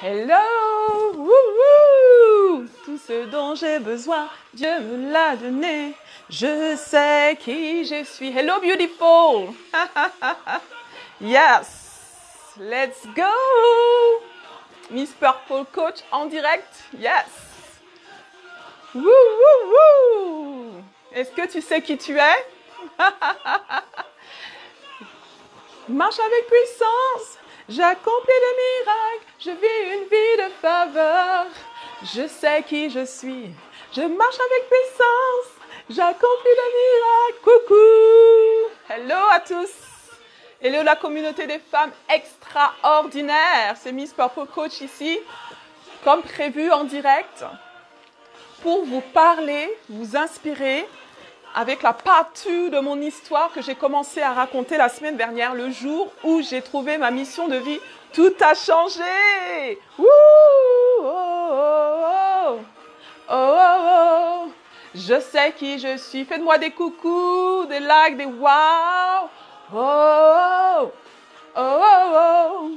Hello, wouhou, tout ce dont j'ai besoin, Dieu me l'a donné. Je sais qui je suis. Hello, beautiful. Yes, let's go. Miss Purple Coach en direct. Yes. Wouh, wouh, wouh. Est-ce que tu sais qui tu es? Marche avec puissance. J'accomplis des miracles, je vis une vie de faveur. Je sais qui je suis, je marche avec puissance. J'accomplis des miracles, coucou. Hello à tous. Hello la communauté des femmes extraordinaires. C'est Miss Purple Coach ici, comme prévu en direct, pour vous parler, vous inspirer, avec la partie de mon histoire que j'ai commencé à raconter la semaine dernière, le jour où j'ai trouvé ma mission de vie. Tout a changé. Wouh, oh, oh, oh, oh, oh, oh. Je sais qui je suis. Faites-moi des coucous, des likes, des waouh. Oh, oh, oh, oh, oh.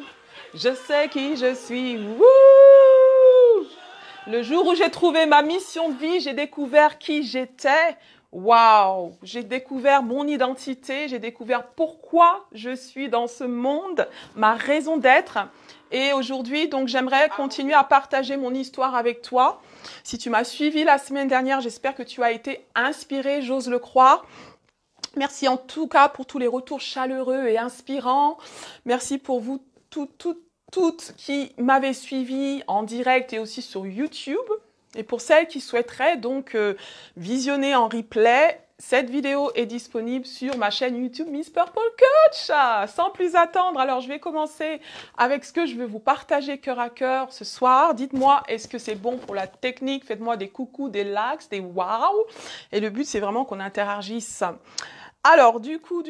Je sais qui je suis. Wouh. Le jour où j'ai trouvé ma mission de vie, j'ai découvert qui j'étais. Waouh, j'ai découvert mon identité, j'ai découvert pourquoi je suis dans ce monde, ma raison d'être. Et aujourd'hui, donc, j'aimerais continuer à partager mon histoire avec toi. Si tu m'as suivi la semaine dernière, j'espère que tu as été inspiré, j'ose le croire. Merci en tout cas pour tous les retours chaleureux et inspirants. Merci pour vous toutes qui m'avez suivi en direct et aussi sur YouTube. Et pour celles qui souhaiteraient donc visionner en replay, cette vidéo est disponible sur ma chaîne YouTube Miss Purple Coach. Sans plus attendre, alors je vais commencer avec ce que je veux vous partager cœur à cœur ce soir. Dites-moi, est-ce que c'est bon pour la technique? Faites-moi des coucous, des likes, des waouh. Et le but, c'est vraiment qu'on interagisse. Alors, du coup,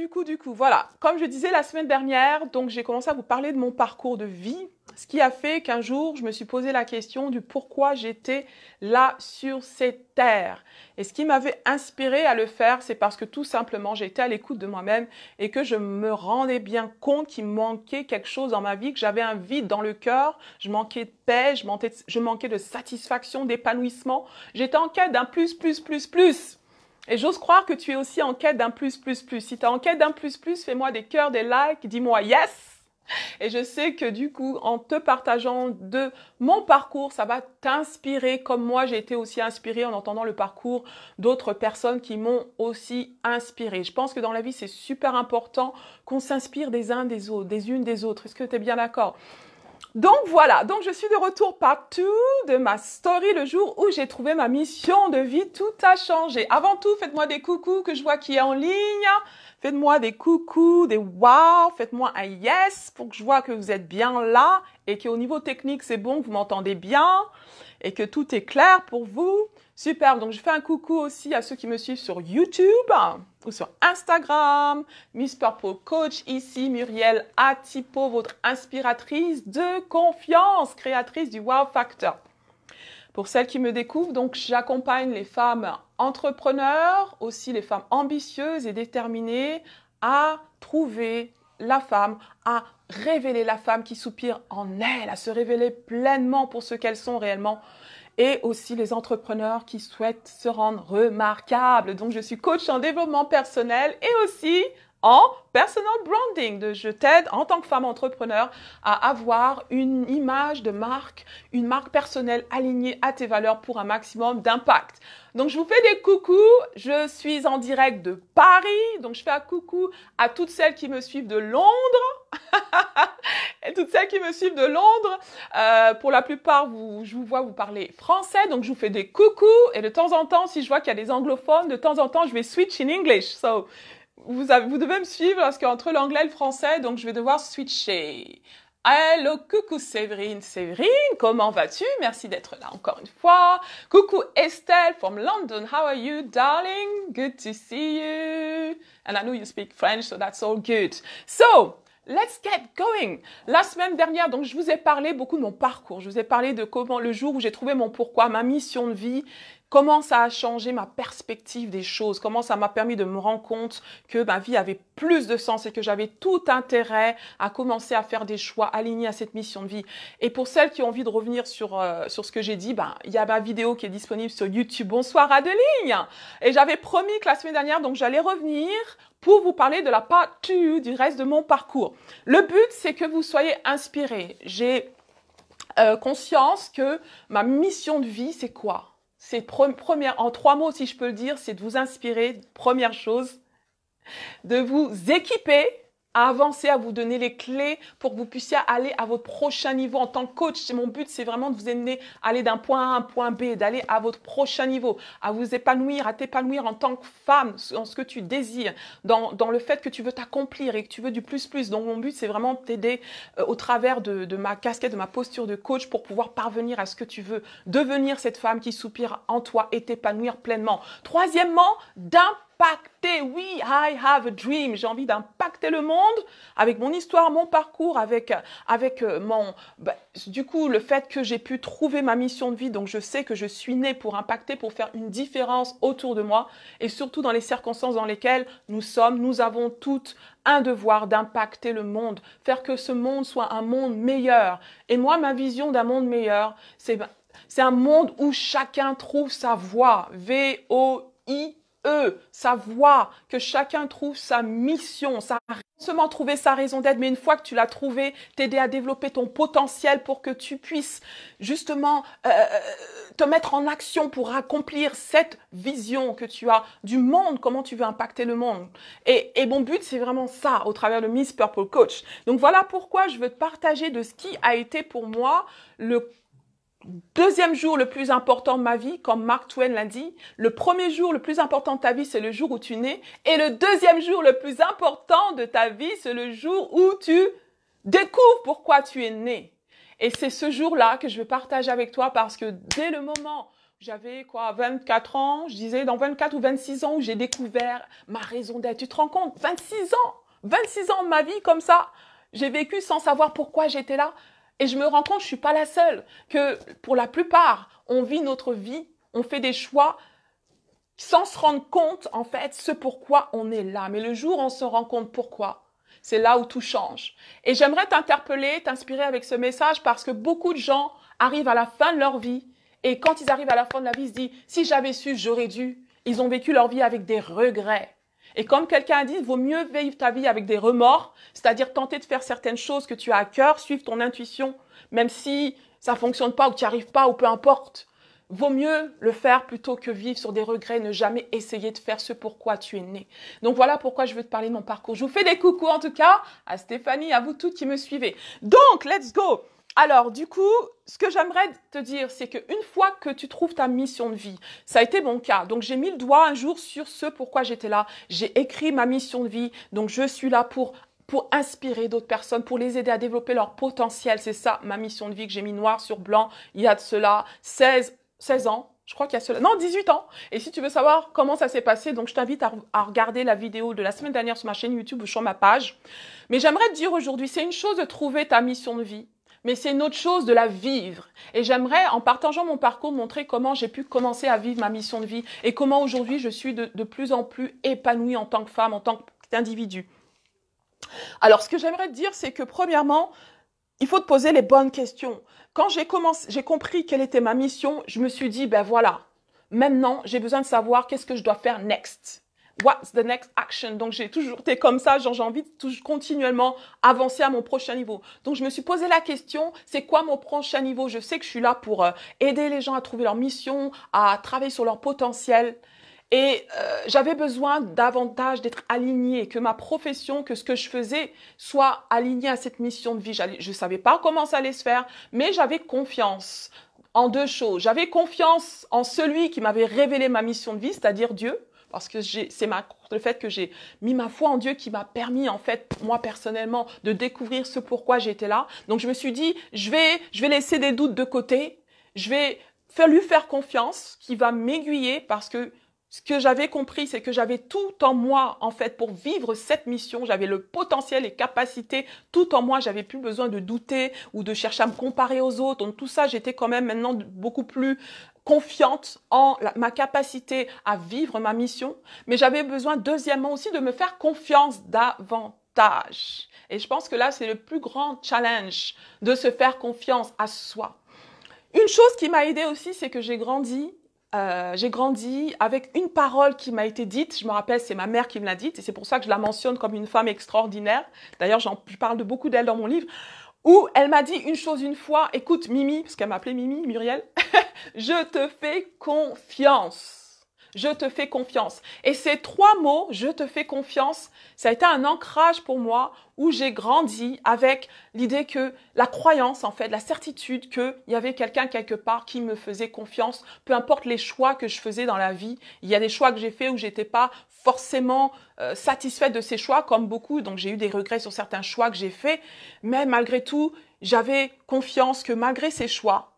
voilà. Comme je disais la semaine dernière, donc j'ai commencé à vous parler de mon parcours de vie, ce qui a fait qu'un jour, je me suis posé la question du pourquoi j'étais là sur cette terre. Et ce qui m'avait inspiré à le faire, c'est parce que tout simplement, j'étais à l'écoute de moi-même et que je me rendais bien compte qu'il manquait quelque chose dans ma vie, que j'avais un vide dans le cœur, je manquais de paix, je manquais de satisfaction, d'épanouissement. J'étais en quête d'un plus. Et j'ose croire que tu es aussi en quête d'un plus. Si tu es en quête d'un plus, fais-moi des cœurs, des likes, dis-moi yes. Et je sais que du coup, en te partageant de mon parcours, ça va t'inspirer comme moi, j'ai été aussi inspirée en entendant le parcours d'autres personnes qui m'ont aussi inspirée. Je pense que dans la vie, c'est super important qu'on s'inspire des uns des autres, des unes des autres. Est-ce que tu es bien d'accord ? Donc voilà, donc je suis de retour partout de ma story le jour où j'ai trouvé ma mission de vie. Tout a changé. Avant tout, faites-moi des coucous que je vois qui est en ligne. Faites-moi des coucous, des wow. Faites-moi un yes pour que je vois que vous êtes bien là et qu'au niveau technique, c'est bon, que vous m'entendez bien et que tout est clair pour vous. Super, donc je fais un coucou aussi à ceux qui me suivent sur YouTube ou sur Instagram. Miss Purple Coach, ici Muriel Atipo, votre inspiratrice de confiance, créatrice du Wow Factor. Pour celles qui me découvrent, donc j'accompagne les femmes entrepreneurs, aussi les femmes ambitieuses et déterminées à trouver la femme, à révéler la femme qui soupire en elle, à se révéler pleinement pour ce qu'elles sont réellement. Et aussi les entrepreneurs qui souhaitent se rendre remarquables. Donc, je suis coach en développement personnel et aussi en personal branding. Je t'aide en tant que femme entrepreneur à avoir une image de marque, une marque personnelle alignée à tes valeurs pour un maximum d'impact. Donc, je vous fais des coucous. Je suis en direct de Paris. Donc, je fais un coucou à toutes celles qui me suivent de Londres. Et toutes celles qui me suivent de Londres, pour la plupart, je vous vois vous parler français, donc je vous fais des coucous. Et de temps en temps, si je vois qu'il y a des anglophones, de temps en temps, je vais switch in English. So, vous devez me suivre parce qu'entre l'anglais et le français, donc je vais devoir switcher. Hello, coucou Séverine. Séverine, comment vas-tu? Merci d'être là encore une fois. Coucou Estelle from London. How are you, darling? Good to see you. And I know you speak French, so that's all good. So, let's get going. La semaine dernière, donc, je vous ai parlé beaucoup de mon parcours. Je vous ai parlé de comment, le jour où j'ai trouvé mon pourquoi, ma mission de vie, comment ça a changé ma perspective des choses, comment ça m'a permis de me rendre compte que ma vie avait plus de sens et que j'avais tout intérêt à commencer à faire des choix alignés à cette mission de vie. Et pour celles qui ont envie de revenir sur ce que j'ai dit, il y a ma vidéo qui est disponible sur YouTube. Bonsoir Adeline. Et j'avais promis que la semaine dernière, donc j'allais revenir pour vous parler de la part 2 du reste de mon parcours. Le but, c'est que vous soyez inspirés. J'ai conscience que ma mission de vie, c'est quoi? C'est en 3 mots, si je peux le dire, c'est de vous inspirer, première chose, de vous équiper à avancer, à vous donner les clés pour que vous puissiez aller à votre prochain niveau en tant que coach. Mon but, c'est vraiment de vous amener à aller d'un point A à un point B, d'aller à votre prochain niveau, à vous épanouir, à t'épanouir en tant que femme, dans ce que tu désires, dans le fait que tu veux t'accomplir et que tu veux du plus. Donc, mon but, c'est vraiment de t'aider au travers de ma casquette, de ma posture de coach pour pouvoir parvenir à ce que tu veux, devenir cette femme qui soupire en toi et t'épanouir pleinement. Troisièmement, d'impacter. Oui, I have a dream. J'ai envie d'impacter le monde avec mon histoire, mon parcours, avec du coup, le fait que j'ai pu trouver ma mission de vie. Donc, je sais que je suis née pour impacter, pour faire une différence autour de moi et surtout dans les circonstances dans lesquelles nous avons toutes un devoir d'impacter le monde, faire que ce monde soit un monde meilleur. Et moi, ma vision d'un monde meilleur, c'est un monde où chacun trouve sa voie. V-O-I-E, sa voie, que chacun trouve sa mission, non seulement trouver sa raison d'être, mais une fois que tu l'as trouvée, t'aider à développer ton potentiel pour que tu puisses justement te mettre en action pour accomplir cette vision que tu as du monde, comment tu veux impacter le monde. Et mon but, c'est vraiment ça, au travers de Miss Purple Coach. Donc voilà pourquoi je veux te partager de ce qui a été pour moi le deuxième jour le plus important de ma vie, comme Mark Twain l'a dit. Le premier jour le plus important de ta vie, c'est le jour où tu nais. Et le deuxième jour le plus important de ta vie, c'est le jour où tu découvres pourquoi tu es né. Et c'est ce jour-là que je vais partager avec toi parce que dès le moment, j'avais 24 ans, je disais dans 24 ou 26 ans où j'ai découvert ma raison d'être. Tu te rends compte, 26 ans de ma vie comme ça, j'ai vécu sans savoir pourquoi j'étais là. Et je me rends compte, je suis pas la seule, que pour la plupart, on vit notre vie, on fait des choix sans se rendre compte, en fait, ce pourquoi on est là. Mais le jour où on se rend compte pourquoi, c'est là où tout change. Et j'aimerais t'interpeller, t'inspirer avec ce message parce que beaucoup de gens arrivent à la fin de leur vie et quand ils arrivent à la fin de la vie, ils se disent « si j'avais su, j'aurais dû ». Ils ont vécu leur vie avec des regrets. Et comme quelqu'un a dit, il vaut mieux vivre ta vie avec des remords, c'est-à-dire tenter de faire certaines choses que tu as à cœur, suivre ton intuition, même si ça fonctionne pas ou tu n'y arrives pas ou peu importe. Vaut mieux le faire plutôt que vivre sur des regrets, ne jamais essayer de faire ce pourquoi tu es né. Donc voilà pourquoi je veux te parler de mon parcours. Je vous fais des coucous en tout cas à Stéphanie, à vous toutes qui me suivez. Donc, let's go! Alors, du coup, ce que j'aimerais te dire, c'est qu'une fois que tu trouves ta mission de vie, ça a été mon cas. Donc, j'ai mis le doigt un jour sur ce pourquoi j'étais là. J'ai écrit ma mission de vie. Donc, je suis là pour inspirer d'autres personnes, pour les aider à développer leur potentiel. C'est ça, ma mission de vie que j'ai mis noir sur blanc. Il y a de cela 16 ans. Je crois qu'il y a cela. Non, 18 ans. Et si tu veux savoir comment ça s'est passé, donc je t'invite à regarder la vidéo de la semaine dernière sur ma chaîne YouTube ou sur ma page. Mais j'aimerais te dire aujourd'hui, c'est une chose de trouver ta mission de vie. Mais c'est une autre chose de la vivre. Et j'aimerais, en partageant mon parcours, montrer comment j'ai pu commencer à vivre ma mission de vie et comment aujourd'hui je suis de plus en plus épanouie en tant que femme, en tant qu'individu. Alors, ce que j'aimerais te dire, c'est que premièrement, il faut te poser les bonnes questions. Quand j'ai compris quelle était ma mission, je me suis dit, ben voilà, maintenant, j'ai besoin de savoir qu'est-ce que je dois faire next. What's the next action? Donc, j'ai toujours été comme ça, genre j'ai envie de continuellement avancer à mon prochain niveau. Donc, je me suis posé la question, c'est quoi mon prochain niveau? Je sais que je suis là pour aider les gens à trouver leur mission, à travailler sur leur potentiel. Et j'avais besoin davantage d'être alignée, que ma profession, que ce que je faisais soit aligné à cette mission de vie. Je ne savais pas comment ça allait se faire, mais j'avais confiance en deux choses. J'avais confiance en celui qui m'avait révélé ma mission de vie, c'est-à-dire Dieu. Parce que c'est le fait que j'ai mis ma foi en Dieu qui m'a permis, en fait, moi personnellement, de découvrir ce pourquoi j'étais là. Donc, je me suis dit, je vais laisser des doutes de côté. Je vais lui faire confiance, qui va m'aiguiller parce que ce que j'avais compris, c'est que j'avais tout en moi, en fait, pour vivre cette mission. J'avais le potentiel et capacités tout en moi. J'avais plus besoin de douter ou de chercher à me comparer aux autres. Donc tout ça, j'étais quand même maintenant beaucoup plus confiante en ma capacité à vivre ma mission. Mais j'avais besoin, deuxièmement, aussi de me faire confiance davantage. Et je pense que là, c'est le plus grand challenge de se faire confiance à soi. Une chose qui m'a aidée aussi, c'est que j'ai grandi avec une parole qui m'a été dite. Je me rappelle, c'est ma mère qui me l'a dite et c'est pour ça que je la mentionne comme une femme extraordinaire. D'ailleurs, je parle de beaucoup d'elle dans mon livre, où elle m'a dit une chose une fois. Écoute, Mimi, parce qu'elle m'appelait Mimi, Muriel, je te fais confiance. Je te fais confiance. Et ces trois mots, je te fais confiance, ça a été un ancrage pour moi où j'ai grandi avec l'idée que la croyance, en fait, la certitude qu'il y avait quelqu'un quelque part qui me faisait confiance, peu importe les choix que je faisais dans la vie. Il y a des choix que j'ai faits où j'étais pas forcément satisfaite de ces choix, comme beaucoup, donc j'ai eu des regrets sur certains choix que j'ai faits, mais malgré tout, j'avais confiance que malgré ces choix,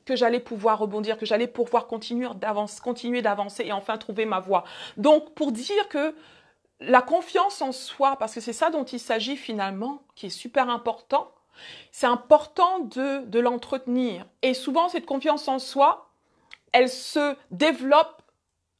que j'allais pouvoir rebondir, que j'allais pouvoir continuer d'avancer et enfin trouver ma voie. Donc, pour dire que la confiance en soi, parce que c'est ça dont il s'agit finalement, qui est super important, c'est important de l'entretenir. Et souvent, cette confiance en soi, elle se développe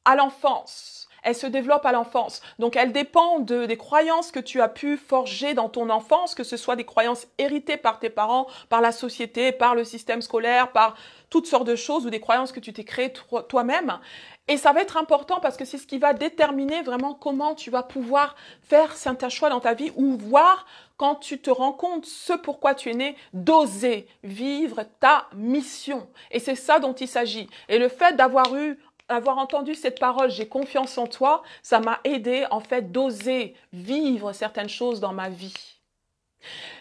à l'enfance. Elle se développe à l'enfance. Donc, elle dépend des croyances que tu as pu forger dans ton enfance, que ce soit des croyances héritées par tes parents, par la société, par le système scolaire, par toutes sortes de choses ou des croyances que tu t'es créées toi-même. Et ça va être important parce que c'est ce qui va déterminer vraiment comment tu vas pouvoir faire certains choix dans ta vie ou voir quand tu te rends compte ce pourquoi tu es né, d'oser vivre ta mission. Et c'est ça dont il s'agit. Et le fait d'avoir entendu cette parole, j'ai confiance en toi, ça m'a aidé en fait d'oser vivre certaines choses dans ma vie.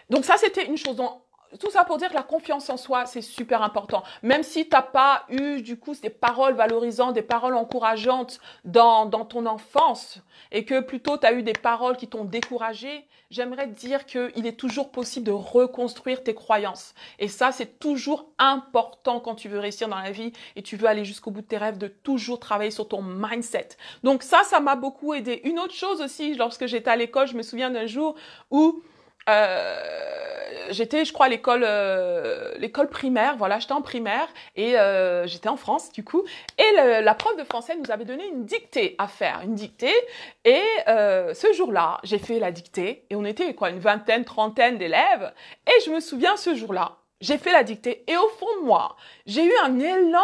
Donc ça, c'était une chose. Donc, tout ça pour dire que la confiance en soi, c'est super important. Même si tu n'as pas eu, du coup, des paroles valorisantes, des paroles encourageantes dans ton enfance et que plutôt tu as eu des paroles qui t'ont découragé, j'aimerais te dire qu'il est toujours possible de reconstruire tes croyances. Et ça, c'est toujours important quand tu veux réussir dans la vie et tu veux aller jusqu'au bout de tes rêves, de toujours travailler sur ton mindset. Donc ça m'a beaucoup aidé. Une autre chose aussi, lorsque j'étais à l'école, je me souviens d'un jour où j'étais, je crois, à l'école primaire. Voilà, j'étais en primaire et j'étais en France du coup. Et la prof de français nous avait donné une dictée à faire, une dictée. Et ce jour-là, j'ai fait la dictée et on était quoi, une vingtaine, trentaine d'élèves. Et je me souviens ce jour-là, j'ai fait la dictée et au fond de moi, j'ai eu un élan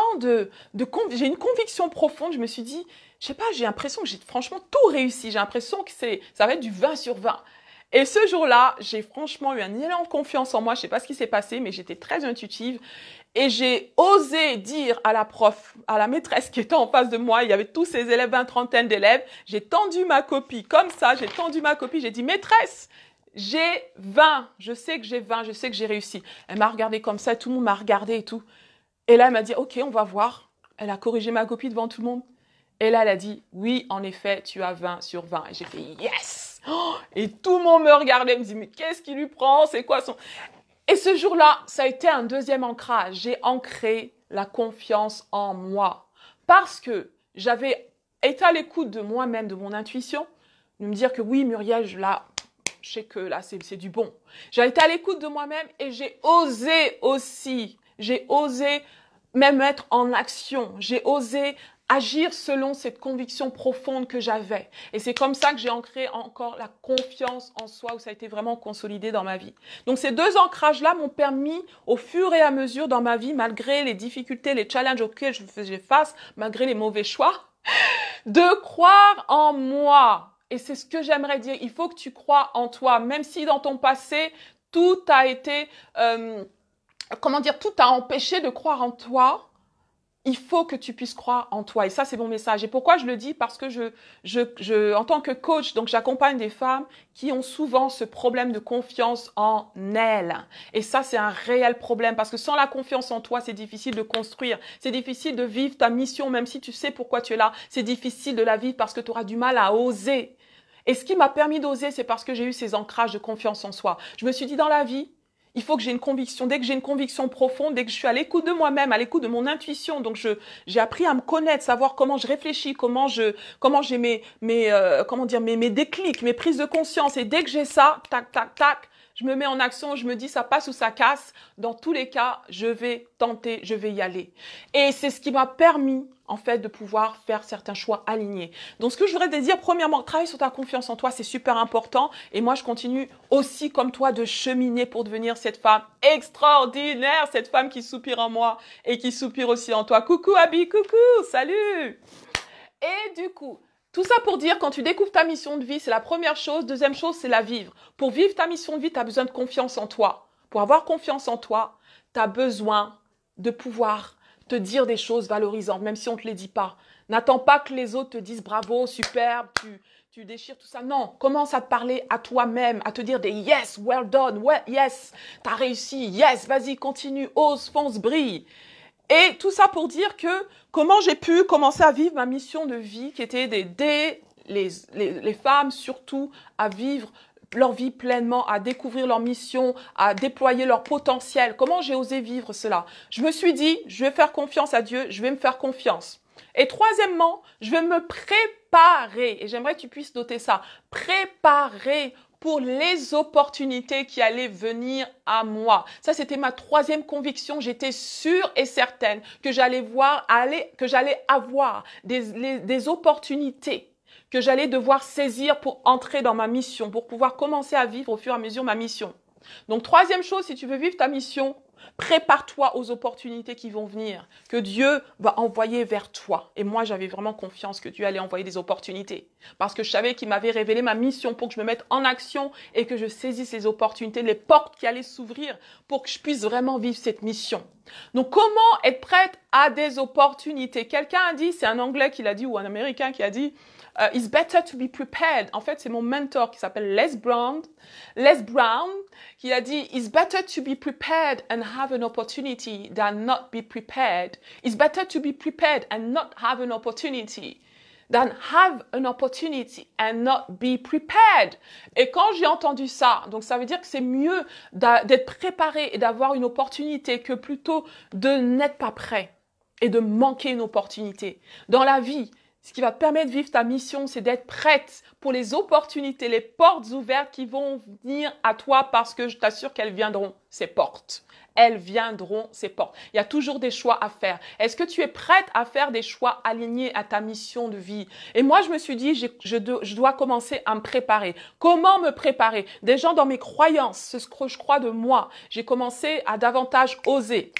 j'ai une conviction profonde. Je me suis dit, je sais pas, j'ai l'impression que j'ai franchement tout réussi. J'ai l'impression que ça va être du 20 sur 20. Et ce jour-là, j'ai franchement eu un élan de confiance en moi. Je sais pas ce qui s'est passé, mais j'étais très intuitive. Et j'ai osé dire à la prof, à la maîtresse qui était en face de moi, il y avait tous ces élèves, une trentaine d'élèves. J'ai tendu ma copie comme ça, j'ai tendu ma copie. J'ai dit, maîtresse, j'ai 20. Je sais que j'ai 20, je sais que j'ai réussi. Elle m'a regardé comme ça, tout le monde m'a regardé et tout. Et là, elle m'a dit, OK, on va voir. Elle a corrigé ma copie devant tout le monde. Et là, elle a dit, oui, en effet, tu as 20 sur 20. Et j'ai fait, yes! Et tout le monde me regardait, me dit, mais qu'est-ce qui lui prend? C'est quoi son... Et ce jour-là, ça a été un deuxième ancrage. J'ai ancré la confiance en moi. Parce que j'avais été à l'écoute de moi-même, de mon intuition, de me dire que oui, Muriel, je sais que là, c'est du bon. J'ai été à l'écoute de moi-même et j'ai osé aussi. J'ai osé même être en action. J'ai osé agir selon cette conviction profonde que j'avais. Et c'est comme ça que j'ai ancré encore la confiance en soi, où ça a été vraiment consolidé dans ma vie. Donc ces deux ancrages-là m'ont permis, au fur et à mesure dans ma vie, malgré les difficultés, les challenges auxquels je faisais face, malgré les mauvais choix, de croire en moi. Et c'est ce que j'aimerais dire. Il faut que tu crois en toi, même si dans ton passé, tout a été, tout a empêché de croire en toi. Il faut que tu puisses croire en toi. Et ça, c'est mon message. Et pourquoi je le dis? Parce que en tant que coach, donc j'accompagne des femmes qui ont souvent ce problème de confiance en elles. Et ça, c'est un réel problème parce que sans la confiance en toi, c'est difficile de construire. C'est difficile de vivre ta mission, même si tu sais pourquoi tu es là. C'est difficile de la vivre parce que tu auras du mal à oser. Et ce qui m'a permis d'oser, c'est parce que j'ai eu ces ancrages de confiance en soi. Je me suis dit dans la vie, Il faut que j'ai une conviction. Dès que j'ai une conviction profonde, dès que je suis à l'écoute de moi-même, à l'écoute de mon intuition, donc j'ai appris à me connaître, savoir comment je réfléchis, comment j'ai mes déclics, mes prises de conscience. Et dès que j'ai ça, tac, tac, tac, je me mets en action, je me dis ça passe ou ça casse. Dans tous les cas, je vais tenter, je vais y aller. Et c'est ce qui m'a permis, en fait, de pouvoir faire certains choix alignés. Donc, ce que je voudrais te dire, premièrement, travaille sur ta confiance en toi, c'est super important. Et moi, je continue aussi, comme toi, de cheminer pour devenir cette femme extraordinaire, cette femme qui soupire en moi et qui soupire aussi en toi. Coucou, Abby, coucou, salut! Et du coup, tout ça pour dire, quand tu découvres ta mission de vie, c'est la première chose. Deuxième chose, c'est la vivre. Pour vivre ta mission de vie, tu as besoin de confiance en toi. Pour avoir confiance en toi, tu as besoin de pouvoir te dire des choses valorisantes, même si on ne te les dit pas. N'attends pas que les autres te disent bravo, superbe, tu déchires tout ça. Non, commence à te parler à toi-même, à te dire des yes, well done, ouais, yes, t'as réussi, yes, vas-y, continue, ose, fonce, brille. Et tout ça pour dire que comment j'ai pu commencer à vivre ma mission de vie qui était d'aider les femmes surtout à vivre leur vie pleinement, à découvrir leur mission, à déployer leur potentiel. Comment j'ai osé vivre cela? Je me suis dit, je vais faire confiance à Dieu, je vais me faire confiance. Et troisièmement, je vais me préparer, et j'aimerais que tu puisses noter ça, préparer pour les opportunités qui allaient venir à moi. Ça, c'était ma troisième conviction. J'étais sûre et certaine que j'allais avoir des opportunités que j'allais devoir saisir pour entrer dans ma mission, pour pouvoir commencer à vivre au fur et à mesure ma mission. Donc, troisième chose, si tu veux vivre ta mission, prépare-toi aux opportunités qui vont venir, que Dieu va envoyer vers toi. Et moi, j'avais vraiment confiance que Dieu allait envoyer des opportunités. Parce que je savais qu'il m'avait révélé ma mission pour que je me mette en action et que je saisisse les opportunités, les portes qui allaient s'ouvrir pour que je puisse vraiment vivre cette mission. Donc, comment être prête à des opportunités? Quelqu'un a dit, c'est un Anglais qui l'a dit ou un Américain qui a dit, it's better to be prepared. En fait, c'est mon mentor qui s'appelle Les Brown, qui a dit, it's better to be prepared and have an opportunity than not be prepared. It's better to be prepared and not have an opportunity than have an opportunity and not be prepared. Et quand j'ai entendu ça, donc ça veut dire que c'est mieux d'être préparé et d'avoir une opportunité que plutôt de n'être pas prêt et de manquer une opportunité. Dans la vie, ce qui va te permettre de vivre ta mission, c'est d'être prête pour les opportunités, les portes ouvertes qui vont venir à toi parce que je t'assure qu'elles viendront, ces portes. Elles viendront, ces portes. Il y a toujours des choix à faire. Est-ce que tu es prête à faire des choix alignés à ta mission de vie? Et moi, je me suis dit, je dois commencer à me préparer. Comment me préparer? Déjà dans mes croyances, ce que je crois de moi, j'ai commencé à davantage oser.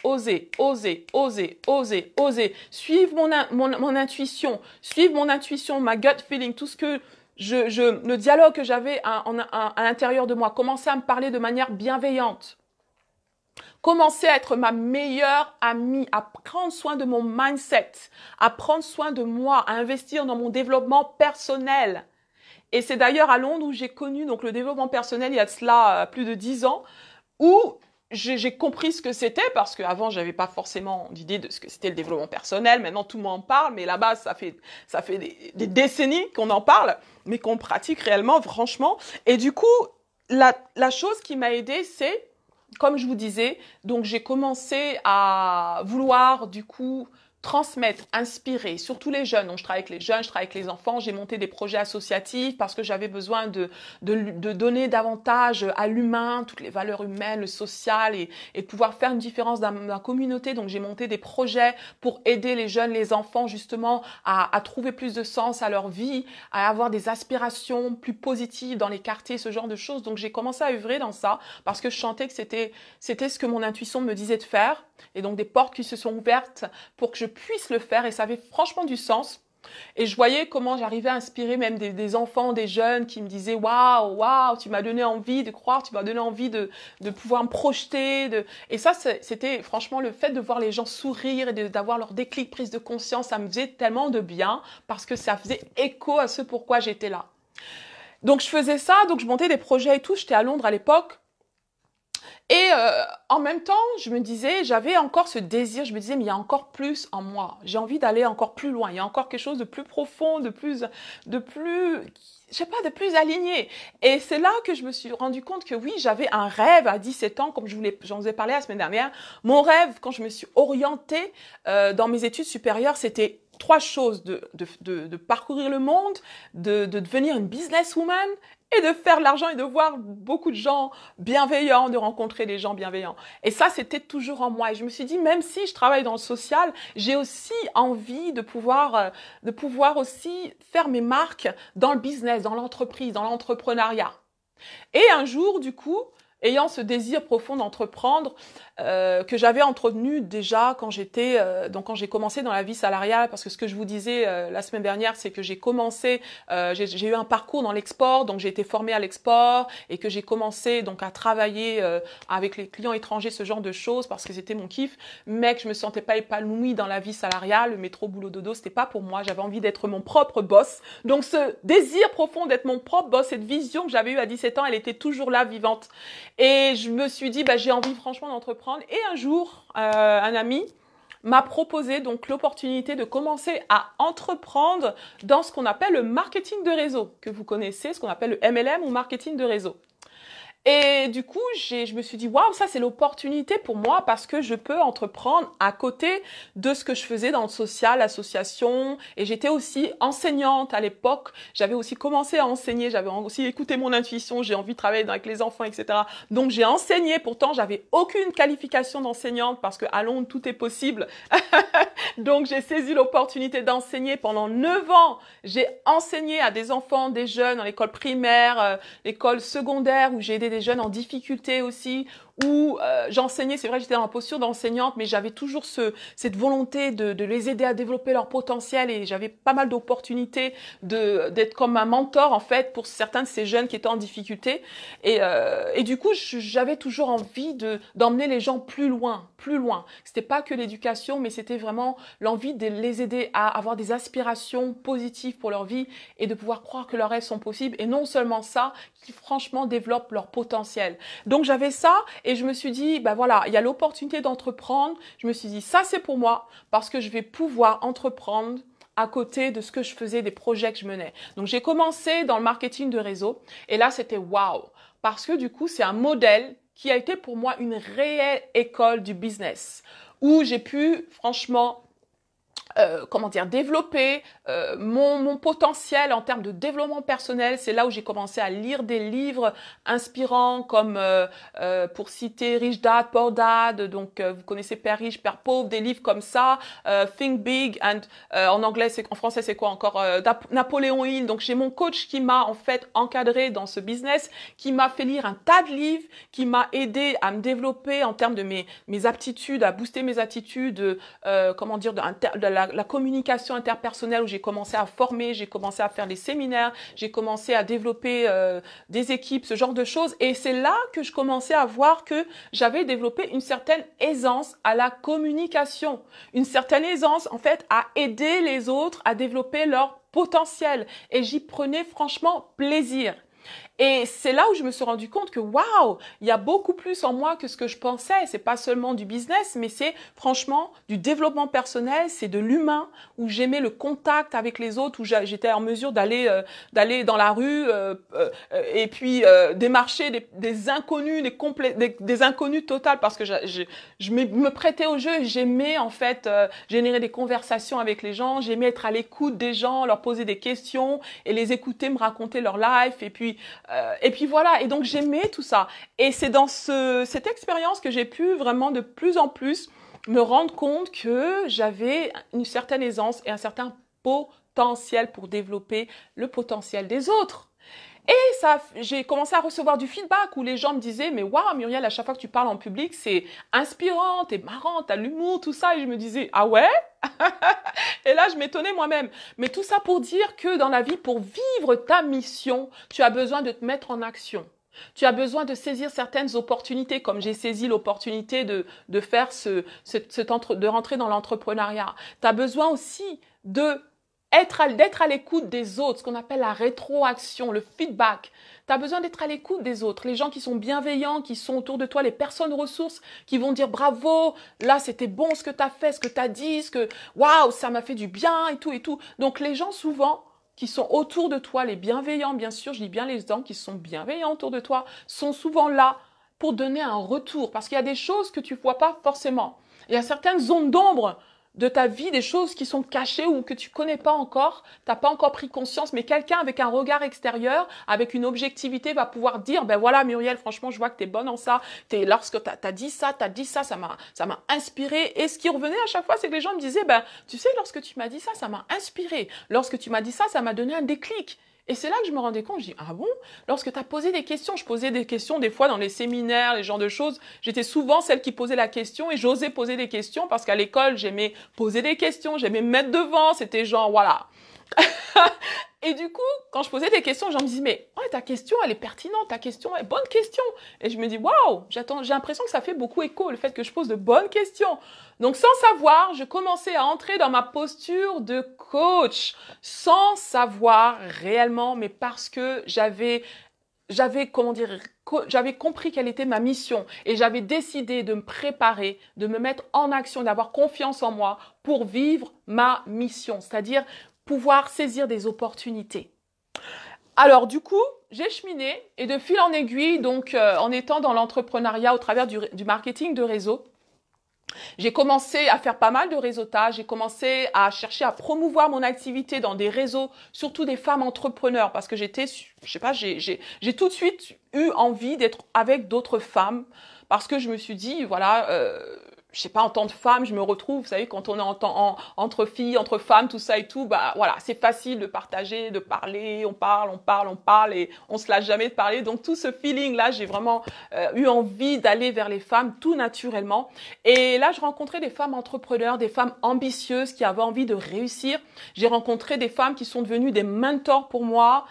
Suivre mon intuition, ma gut feeling, tout ce que le dialogue que j'avais à l'intérieur de moi. Commencer à me parler de manière bienveillante. Commencer à être ma meilleure amie, à prendre soin de mon mindset, à prendre soin de moi, à investir dans mon développement personnel. Et c'est d'ailleurs à Londres où j'ai connu donc le développement personnel il y a de cela plus de 10 ans, où j'ai compris ce que c'était, parce qu'avant, j'avais pas forcément d'idée de ce que c'était le développement personnel. Maintenant, tout le monde en parle, mais là-bas, ça fait des décennies qu'on en parle, mais qu'on pratique réellement, franchement. Et du coup, la chose qui m'a aidée, c'est, comme je vous disais, donc j'ai commencé à vouloir du coup transmettre, inspirer, surtout les jeunes. Donc je travaille avec les jeunes, je travaille avec les enfants, j'ai monté des projets associatifs parce que j'avais besoin de donner davantage à l'humain, toutes les valeurs humaines, le social et de pouvoir faire une différence dans la communauté. Donc j'ai monté des projets pour aider les jeunes, les enfants justement à trouver plus de sens à leur vie, à avoir des aspirations plus positives dans les quartiers, ce genre de choses. Donc j'ai commencé à œuvrer dans ça parce que je sentais que c'était ce que mon intuition me disait de faire. Et donc des portes qui se sont ouvertes pour que je puisse le faire, et ça avait franchement du sens. Et je voyais comment j'arrivais à inspirer même des enfants, des jeunes qui me disaient waouh, tu m'as donné envie de croire, tu m'as donné envie de pouvoir me projeter. Et ça, c'était franchement le fait de voir les gens sourire et d'avoir leur déclic, prise de conscience, ça me faisait tellement de bien parce que ça faisait écho à ce pourquoi j'étais là. Donc je faisais ça, donc je montais des projets et tout, j'étais à Londres à l'époque. Et en même temps, je me disais, j'avais encore ce désir, je me disais, mais il y a encore plus en moi. J'ai envie d'aller encore plus loin. Il y a encore quelque chose de plus profond, je sais pas, de plus aligné. Et c'est là que je me suis rendu compte que oui, j'avais un rêve à 17 ans, comme j'en vous ai parlé la semaine dernière. Mon rêve, quand je me suis orientée dans mes études supérieures, c'était trois choses, de parcourir le monde, de devenir une businesswoman et de faire de l'argent et de voir beaucoup de gens bienveillants, de rencontrer des gens bienveillants. Et ça, c'était toujours en moi. Et je me suis dit, même si je travaille dans le social, j'ai aussi envie de pouvoir aussi faire mes marques dans le business, dans l'entreprise, dans l'entrepreneuriat. Et un jour, du coup, ayant ce désir profond d'entreprendre que j'avais entretenu déjà quand quand j'ai commencé dans la vie salariale, parce que ce que je vous disais la semaine dernière, c'est que j'ai commencé, j'ai eu un parcours dans l'export, donc j'ai été formée à l'export et que j'ai commencé donc à travailler avec les clients étrangers, ce genre de choses, parce que c'était mon kiff, mais que je me sentais pas épanouie dans la vie salariale, le métro boulot dodo, c'était pas pour moi. J'avais envie d'être mon propre boss. Donc ce désir profond d'être mon propre boss, cette vision que j'avais eue à 17 ans, elle était toujours là, vivante. Et je me suis dit, j'ai envie franchement d'entreprendre. Et un jour, un ami m'a proposé donc l'opportunité de commencer à entreprendre dans ce qu'on appelle le marketing de réseau, que vous connaissez, ce qu'on appelle le MLM ou marketing de réseau. Et du coup, je me suis dit, waouh, ça c'est l'opportunité pour moi parce que je peux entreprendre à côté de ce que je faisais dans le social, l'association. Et j'étais aussi enseignante à l'époque. J'avais aussi commencé à enseigner. J'avais aussi écouté mon intuition. J'ai envie de travailler avec les enfants, etc. Donc j'ai enseigné. Pourtant, j'avais aucune qualification d'enseignante parce que à Londres, tout est possible. Donc j'ai saisi l'opportunité d'enseigner pendant 9 ans. J'ai enseigné à des enfants, des jeunes dans l'école primaire, l'école secondaire où j'ai aidé des jeunes en difficulté aussi, où j'enseignais, c'est vrai, j'étais dans la posture d'enseignante, mais j'avais toujours cette volonté de les aider à développer leur potentiel et j'avais pas mal d'opportunités d'être comme un mentor en fait pour certains de ces jeunes qui étaient en difficulté et du coup j'avais toujours envie d'emmener les gens plus loin. C'était pas que l'éducation, mais c'était vraiment l'envie de les aider à avoir des aspirations positives pour leur vie et de pouvoir croire que leurs rêves sont possibles et non seulement ça, qui franchement développent leur potentiel. Donc j'avais ça et je me suis dit, voilà, il y a l'opportunité d'entreprendre. Je me suis dit, ça c'est pour moi parce que je vais pouvoir entreprendre à côté de ce que je faisais, des projets que je menais. Donc j'ai commencé dans le marketing de réseau et là c'était waouh parce que du coup c'est un modèle qui a été pour moi une réelle école du business où j'ai pu franchement développer mon potentiel en termes de développement personnel. C'est là où j'ai commencé à lire des livres inspirants comme, pour citer Rich Dad, Poor Dad, donc vous connaissez Père riche, Père pauvre, des livres comme ça, Think Big, and en français c'est quoi encore, Napoléon Hill. Donc j'ai mon coach qui m'a en fait encadré dans ce business, qui m'a fait lire un tas de livres, qui m'a aidé à me développer en termes de mes aptitudes, à booster mes attitudes, de la communication interpersonnelle où j'ai commencé à former, j'ai commencé à faire des séminaires, j'ai commencé à développer des équipes, ce genre de choses. Et c'est là que je commençais à voir que j'avais développé une certaine aisance à la communication, une certaine aisance en fait à aider les autres à développer leur potentiel. Et j'y prenais franchement plaisir. Et c'est là où je me suis rendu compte que waouh, il y a beaucoup plus en moi que ce que je pensais. C'est pas seulement du business, mais c'est franchement du développement personnel, c'est de l'humain où j'aimais le contact avec les autres, où j'étais en mesure d'aller dans la rue et puis démarcher des inconnus, des inconnus totales parce que je me prêtais au jeu. J'aimais en fait générer des conversations avec les gens, j'aimais être à l'écoute des gens, leur poser des questions et les écouter me raconter leur life et puis voilà, et donc j'aimais tout ça. Et c'est dans cette expérience que j'ai pu vraiment de plus en plus me rendre compte que j'avais une certaine aisance et un certain potentiel pour développer le potentiel des autres. Et ça, j'ai commencé à recevoir du feedback où les gens me disaient, mais waouh Muriel, à chaque fois que tu parles en public, c'est inspirant, t'es marrant, t'as l'humour, tout ça. Et je me disais, ah ouais? Et là, je m'étonnais moi-même. Mais tout ça pour dire que dans la vie, pour vivre ta mission, tu as besoin de te mettre en action. Tu as besoin de saisir certaines opportunités, comme j'ai saisi l'opportunité de faire de rentrer dans l'entrepreneuriat. Tu as besoin aussi de d'être à l'écoute des autres, ce qu'on appelle la rétroaction, le feedback. Tu as besoin d'être à l'écoute des autres, les gens qui sont bienveillants, qui sont autour de toi, les personnes ressources qui vont dire bravo, là c'était bon ce que tu as fait, ce que tu as dit, waouh, ça m'a fait du bien et tout et tout. Donc les gens souvent qui sont autour de toi, les bienveillants bien sûr, je dis bien les gens qui sont bienveillants autour de toi, sont souvent là pour donner un retour parce qu'il y a des choses que tu ne vois pas forcément. Il y a certaines zones d'ombre de ta vie, des choses qui sont cachées ou que tu connais pas encore, t'as pas encore pris conscience, mais quelqu'un avec un regard extérieur, avec une objectivité va pouvoir dire, ben voilà Muriel, franchement je vois que t'es bonne en ça, lorsque t'as dit ça, ça m'a inspiré. Et ce qui revenait à chaque fois, c'est que les gens me disaient, ben tu sais, lorsque tu m'as dit ça m'a inspiré, lorsque tu m'as dit ça m'a donné un déclic. Et c'est là que je me rendais compte, je dis, ah bon? Lorsque tu as posé des questions, je posais des questions des fois dans les séminaires, les genres de choses, j'étais souvent celle qui posait la question et j'osais poser des questions parce qu'à l'école, j'aimais poser des questions, j'aimais me mettre devant, c'était genre, voilà. Et du coup, quand je posais des questions, les gens me disaient, mais ouais, ta question, elle est pertinente, ta question est bonne question. Et je me dis, waouh, j'ai l'impression que ça fait beaucoup écho, le fait que je pose de bonnes questions. Donc, sans savoir, je commençais à entrer dans ma posture de coach, sans savoir réellement, mais parce que j'avais compris quelle était ma mission et j'avais décidé de me préparer, de me mettre en action, d'avoir confiance en moi pour vivre ma mission, c'est-à-dire pouvoir saisir des opportunités. Alors du coup, j'ai cheminé et de fil en aiguille, donc en étant dans l'entrepreneuriat au travers du marketing de réseau, j'ai commencé à faire pas mal de réseautage, j'ai commencé à chercher à promouvoir mon activité dans des réseaux, surtout des femmes entrepreneurs, parce que j'ai tout de suite eu envie d'être avec d'autres femmes, parce que je me suis dit, voilà, je sais pas, en tant que femme, je me retrouve, vous savez, quand on est entre filles, entre femmes, tout ça et tout, bah voilà, c'est facile de partager, de parler, on parle et on se lâche jamais de parler. Donc tout ce feeling-là, j'ai vraiment eu envie d'aller vers les femmes tout naturellement. Et là, je rencontrais des femmes entrepreneurs, des femmes ambitieuses qui avaient envie de réussir. J'ai rencontré des femmes qui sont devenues des mentors pour moi.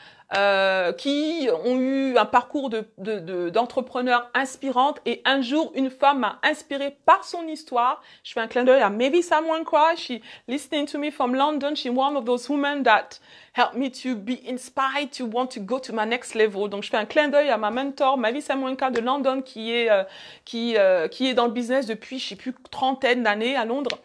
Qui ont eu un parcours d'entrepreneurs inspirantes. Et un jour, une femme m'a inspirée par son histoire. Je fais un clin d'œil à Maybe Someone Cry. She listening to me from London. She's one of those women that helped me to be inspired to want to go to my next level. Donc, je fais un clin d'œil à ma mentor, Maybe Someone Cry de London, qui est dans le business depuis, je sais plus, trentaine d'années à Londres.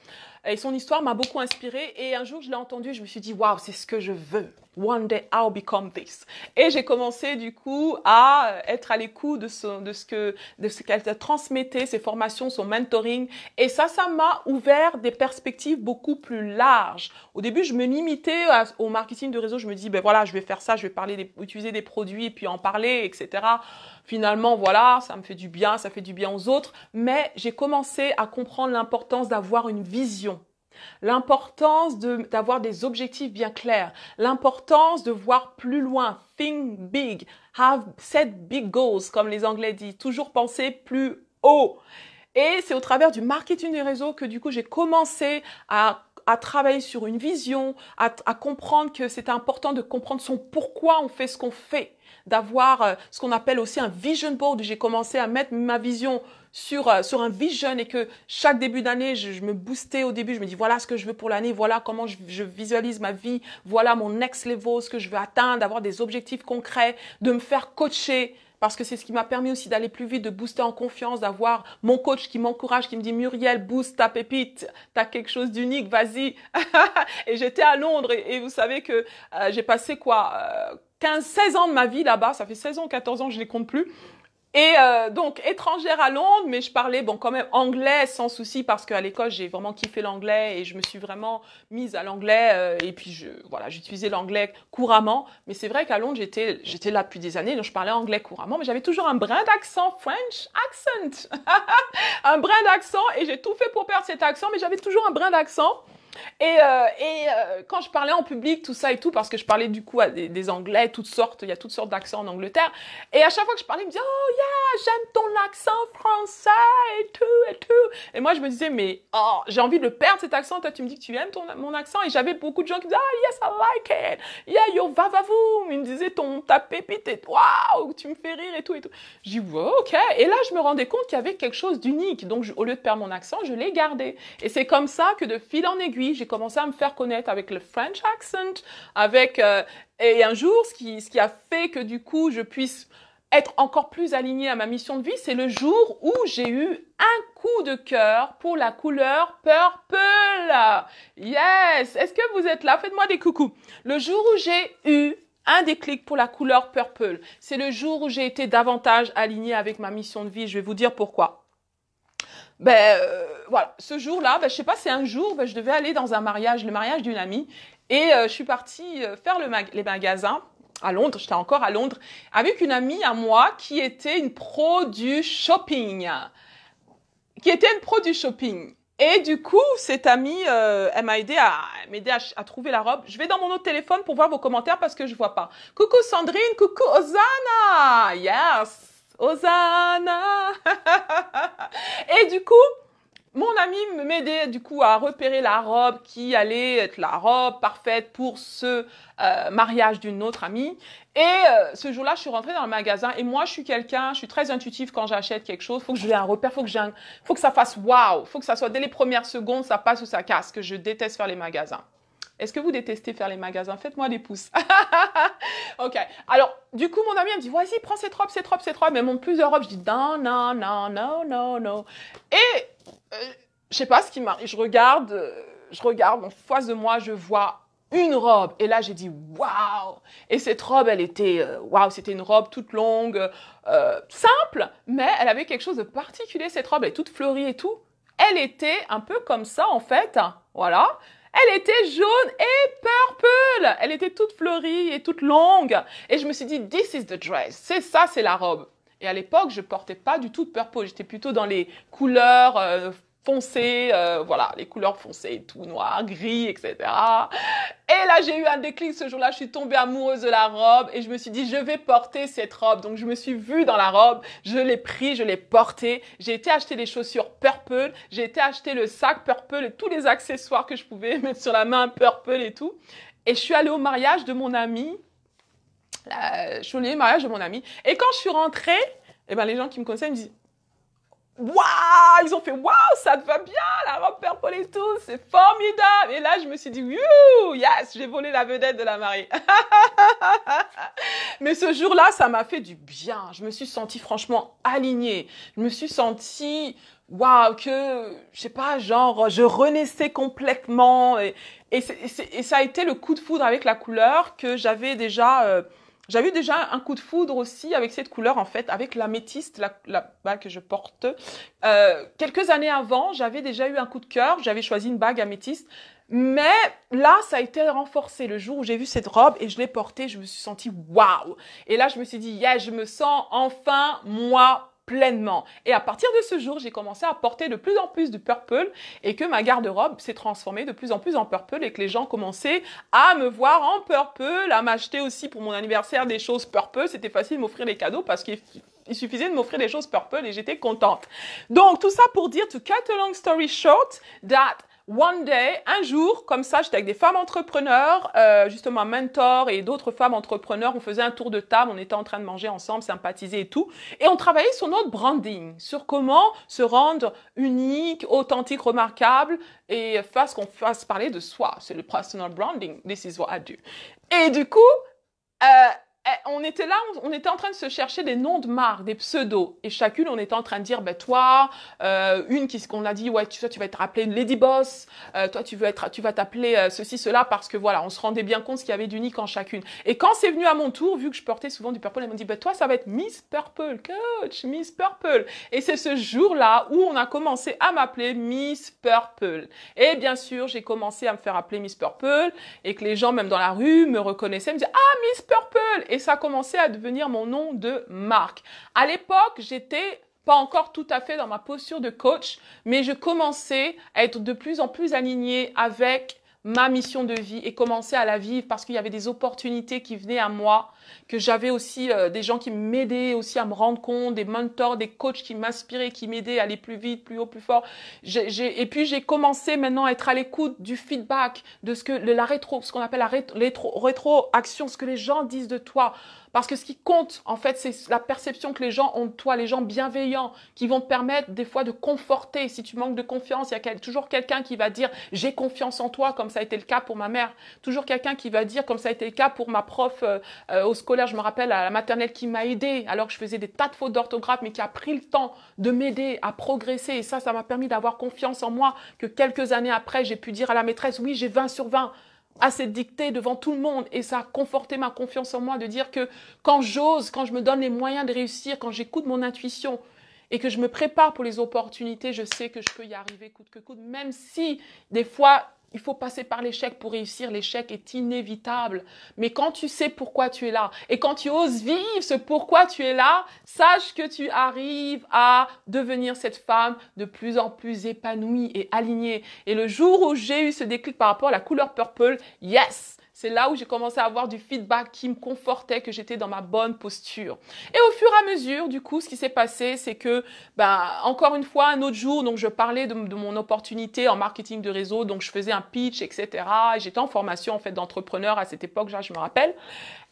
Et son histoire m'a beaucoup inspirée. Et un jour, je l'ai entendue, je me suis dit, waouh, c'est ce que je veux. One day, I'll become this. Et j'ai commencé, du coup, à être à l'écoute de ce qu'elle transmettait, ses formations, son mentoring. Et ça m'a ouvert des perspectives beaucoup plus larges. Au début, je me limitais au marketing de réseau. Je me dis, ben voilà, je vais faire ça, je vais utiliser des produits et puis en parler, etc. Finalement, voilà, ça me fait du bien, ça fait du bien aux autres. Mais j'ai commencé à comprendre l'importance d'avoir une vision. L'importance d'avoir des objectifs bien clairs, l'importance de voir plus loin, think big, set big goals, comme les Anglais disent, toujours penser plus haut. Et c'est au travers du marketing des réseaux que du coup j'ai commencé à travailler sur une vision, à comprendre que c'était important de comprendre son pourquoi on fait ce qu'on fait, d'avoir ce qu'on appelle aussi un vision board. J'ai commencé à mettre ma vision sur un vision et que chaque début d'année, je me boostais au début. Je me dis, voilà ce que je veux pour l'année, voilà comment je visualise ma vie, voilà mon next level, ce que je veux atteindre, d'avoir des objectifs concrets, de me faire coacher. Parce que c'est ce qui m'a permis aussi d'aller plus vite, de booster en confiance, d'avoir mon coach qui m'encourage, qui me dit « Muriel, booste ta pépite, t'as quelque chose d'unique, vas-y !» Et j'étais à Londres et vous savez que j'ai passé 16 ans de ma vie là-bas, ça fait 16 ans, 14 ans, je ne les compte plus. Et donc, étrangère à Londres, mais je parlais quand même anglais sans souci parce qu'à l'école, j'ai vraiment kiffé l'anglais et je me suis vraiment mise à l'anglais et puis j'utilisais l'anglais couramment. Mais c'est vrai qu'à Londres, j'étais là depuis des années, donc je parlais anglais couramment, mais j'avais toujours un brin d'accent, French accent, un brin d'accent et j'ai tout fait pour perdre cet accent, mais j'avais toujours un brin d'accent. Et quand je parlais en public, tout ça et tout, parce que je parlais du coup à des Anglais, il y a toutes sortes d'accents en Angleterre. Et à chaque fois que je parlais, ils me disaient « Oh yeah, j'aime ton accent français et tout et tout. » Et moi, je me disais « Mais j'ai envie de le perdre cet accent. Toi, tu me dis que tu aimes mon accent. » Et j'avais beaucoup de gens qui me disaient « Ah yes, I like it. Yeah, yo vavavoum. » Ils me disaient ta pépite et waouh, tu me fais rire et tout et tout. Je dis wow, « Ok. » Et là, je me rendais compte qu'il y avait quelque chose d'unique. Donc, au lieu de perdre mon accent, je l'ai gardé. Et c'est comme ça que de fil en aiguille, vie, j'ai commencé à me faire connaître avec le French accent, et un jour, ce qui a fait que du coup, je puisse être encore plus alignée à ma mission de vie, c'est le jour où j'ai eu un coup de cœur pour la couleur purple. Yes! Est-ce que vous êtes là? Faites-moi des coucous. Le jour où j'ai eu un déclic pour la couleur purple, c'est le jour où j'ai été davantage alignée avec ma mission de vie. Je vais vous dire pourquoi. Voilà, ce jour-là, je sais pas, c'est un jour, je devais aller dans un mariage, le mariage d'une amie, et je suis partie faire les magasins à Londres, j'étais encore à Londres, avec une amie à moi qui était une pro du shopping. Et du coup, cette amie, elle m'a aidé à trouver la robe. Je vais dans mon autre téléphone pour voir vos commentaires parce que je vois pas. Coucou Sandrine, coucou Osana. Yes, Osana. Et du coup, mon ami m'aidait du coup à repérer la robe qui allait être la robe parfaite pour ce mariage d'une autre amie. Et ce jour-là, je suis rentrée dans le magasin et moi, je suis très intuitive quand j'achète quelque chose. Faut que je ai un repère, faut que ça fasse waouh, faut que ça soit dès les premières secondes, ça passe ou ça casse, que je déteste faire les magasins. Est-ce que vous détestez faire les magasins? Faites-moi des pouces. Ok. Alors, du coup, mon ami, elle me dit, vas-y, prends cette robe. Mais elle montre plusieurs robes. Je dis, non, non, non, non, non, non. Et, je sais pas ce qui m'arrive. Je regarde en face de moi, je vois une robe. Et là, j'ai dit, waouh. Et cette robe, elle était, waouh, c'était une robe toute longue, simple, mais elle avait quelque chose de particulier, cette robe. Elle est toute fleurie et tout. Elle était un peu comme ça, en fait. Voilà. Elle était jaune et purple. Elle était toute fleurie et toute longue. Et je me suis dit, this is the dress. C'est la robe. Et à l'époque, je portais pas du tout de purple. J'étais plutôt dans les couleurs foncées, voilà, les couleurs foncées, tout noir, gris, etc. Et là, j'ai eu un déclic ce jour-là. Je suis tombée amoureuse de la robe et je me suis dit, je vais porter cette robe. Donc, je me suis vue dans la robe. Je l'ai pris, je l'ai portée. J'ai été acheter les chaussures purple. J'ai été acheter le sac purple et tous les accessoires que je pouvais mettre sur la main purple et tout. Et je suis allée au mariage de mon ami. Et quand je suis rentrée, les gens qui me connaissaient me disent, waouh, ils ont fait waouh, ça te va bien, la robe purple et tout, c'est formidable. Et là, je me suis dit, wouh, yes, j'ai volé la vedette de la mariée. Mais ce jour-là, ça m'a fait du bien. Je me suis sentie franchement alignée. Je me suis sentie, waouh, que, je sais pas, genre, je renaissais complètement. Et ça a été le coup de foudre avec la couleur que j'avais déjà. J'avais eu déjà un coup de foudre aussi avec cette couleur, en fait, avec l'améthyste, la bague que je porte. Quelques années avant, j'avais déjà eu un coup de cœur. J'avais choisi une bague améthyste. Mais là, ça a été renforcé le jour où j'ai vu cette robe et je l'ai portée. Je me suis sentie waouh. Et là, je me suis dit, yeah, je me sens enfin moi pleinement. Et à partir de ce jour, j'ai commencé à porter de plus en plus de purple et que ma garde-robe s'est transformée de plus en plus en purple et que les gens commençaient à me voir en purple, à m'acheter aussi pour mon anniversaire des choses purple. C'était facile de m'offrir des cadeaux parce qu'il suffisait de m'offrir des choses purple et j'étais contente. Donc, tout ça pour dire, to cut a long story short, that one day, un jour, comme ça, j'étais avec des femmes entrepreneurs, justement un mentor et d'autres femmes entrepreneurs. On faisait un tour de table, on était en train de manger ensemble, sympathiser et tout. Et on travaillait sur notre branding, sur comment se rendre unique, authentique, remarquable et qu'on fasse parler de soi. C'est le personal branding. This is what I do. Et du coup, on était là, on était en train de se chercher des noms de marques, des pseudos. Et chacune, on était en train de dire, toi, qu'on a dit, ouais, tu vas être appelée une Lady Boss. Toi, tu vas t'appeler ceci, cela, parce que voilà, on se rendait bien compte ce qu'il y avait d'unique en chacune. Et quand c'est venu à mon tour, vu que je portais souvent du purple, elles m'ont dit, toi, ça va être Miss Purple, coach, Miss Purple. Et c'est ce jour-là où on a commencé à m'appeler Miss Purple. Et bien sûr, j'ai commencé à me faire appeler Miss Purple et que les gens, même dans la rue, me reconnaissaient, me disaient, ah, Miss Purple. Et ça a commencé à devenir mon nom de marque. À l'époque, j'étais pas encore tout à fait dans ma posture de coach, mais je commençais à être de plus en plus alignée avec ma mission de vie et commencer à la vivre parce qu'il y avait des opportunités qui venaient à moi que j'avais aussi des gens qui m'aidaient aussi à me rendre compte, des mentors, des coachs qui m'inspiraient, qui m'aidaient à aller plus vite, plus haut, plus fort. Et puis j'ai commencé maintenant à être à l'écoute du feedback, de ce qu'on appelle la rétroaction, ce que les gens disent de toi. Parce que ce qui compte, en fait, c'est la perception que les gens ont de toi, les gens bienveillants, qui vont te permettre des fois de conforter. Si tu manques de confiance, il y a toujours quelqu'un qui va dire « j'ai confiance en toi », comme ça a été le cas pour ma mère. Toujours quelqu'un qui va dire, comme ça a été le cas pour ma prof au scolaire, je me rappelle, à la maternelle, qui m'a aidée, alors que je faisais des tas de fautes d'orthographe, mais qui a pris le temps de m'aider à progresser. Et ça m'a permis d'avoir confiance en moi, que quelques années après, j'ai pu dire à la maîtresse « oui, j'ai 20 sur 20 ». À cette dictée devant tout le monde, et ça a conforté ma confiance en moi de dire que quand j'ose, quand je me donne les moyens de réussir, quand j'écoute mon intuition et que je me prépare pour les opportunités, je sais que je peux y arriver coûte que coûte, même si des fois il faut passer par l'échec pour réussir. L'échec est inévitable. Mais quand tu sais pourquoi tu es là et quand tu oses vivre ce pourquoi tu es là, sache que tu arrives à devenir cette femme de plus en plus épanouie et alignée. Et le jour où j'ai eu ce déclic par rapport à la couleur purple, yes! C'est là où j'ai commencé à avoir du feedback qui me confortait que j'étais dans ma bonne posture. Et au fur et à mesure, du coup, ce qui s'est passé, c'est que, encore une fois, un autre jour, donc je parlais de mon opportunité en marketing de réseau, donc je faisais un pitch, etc. Et j'étais en formation, en fait, d'entrepreneur à cette époque, je me rappelle.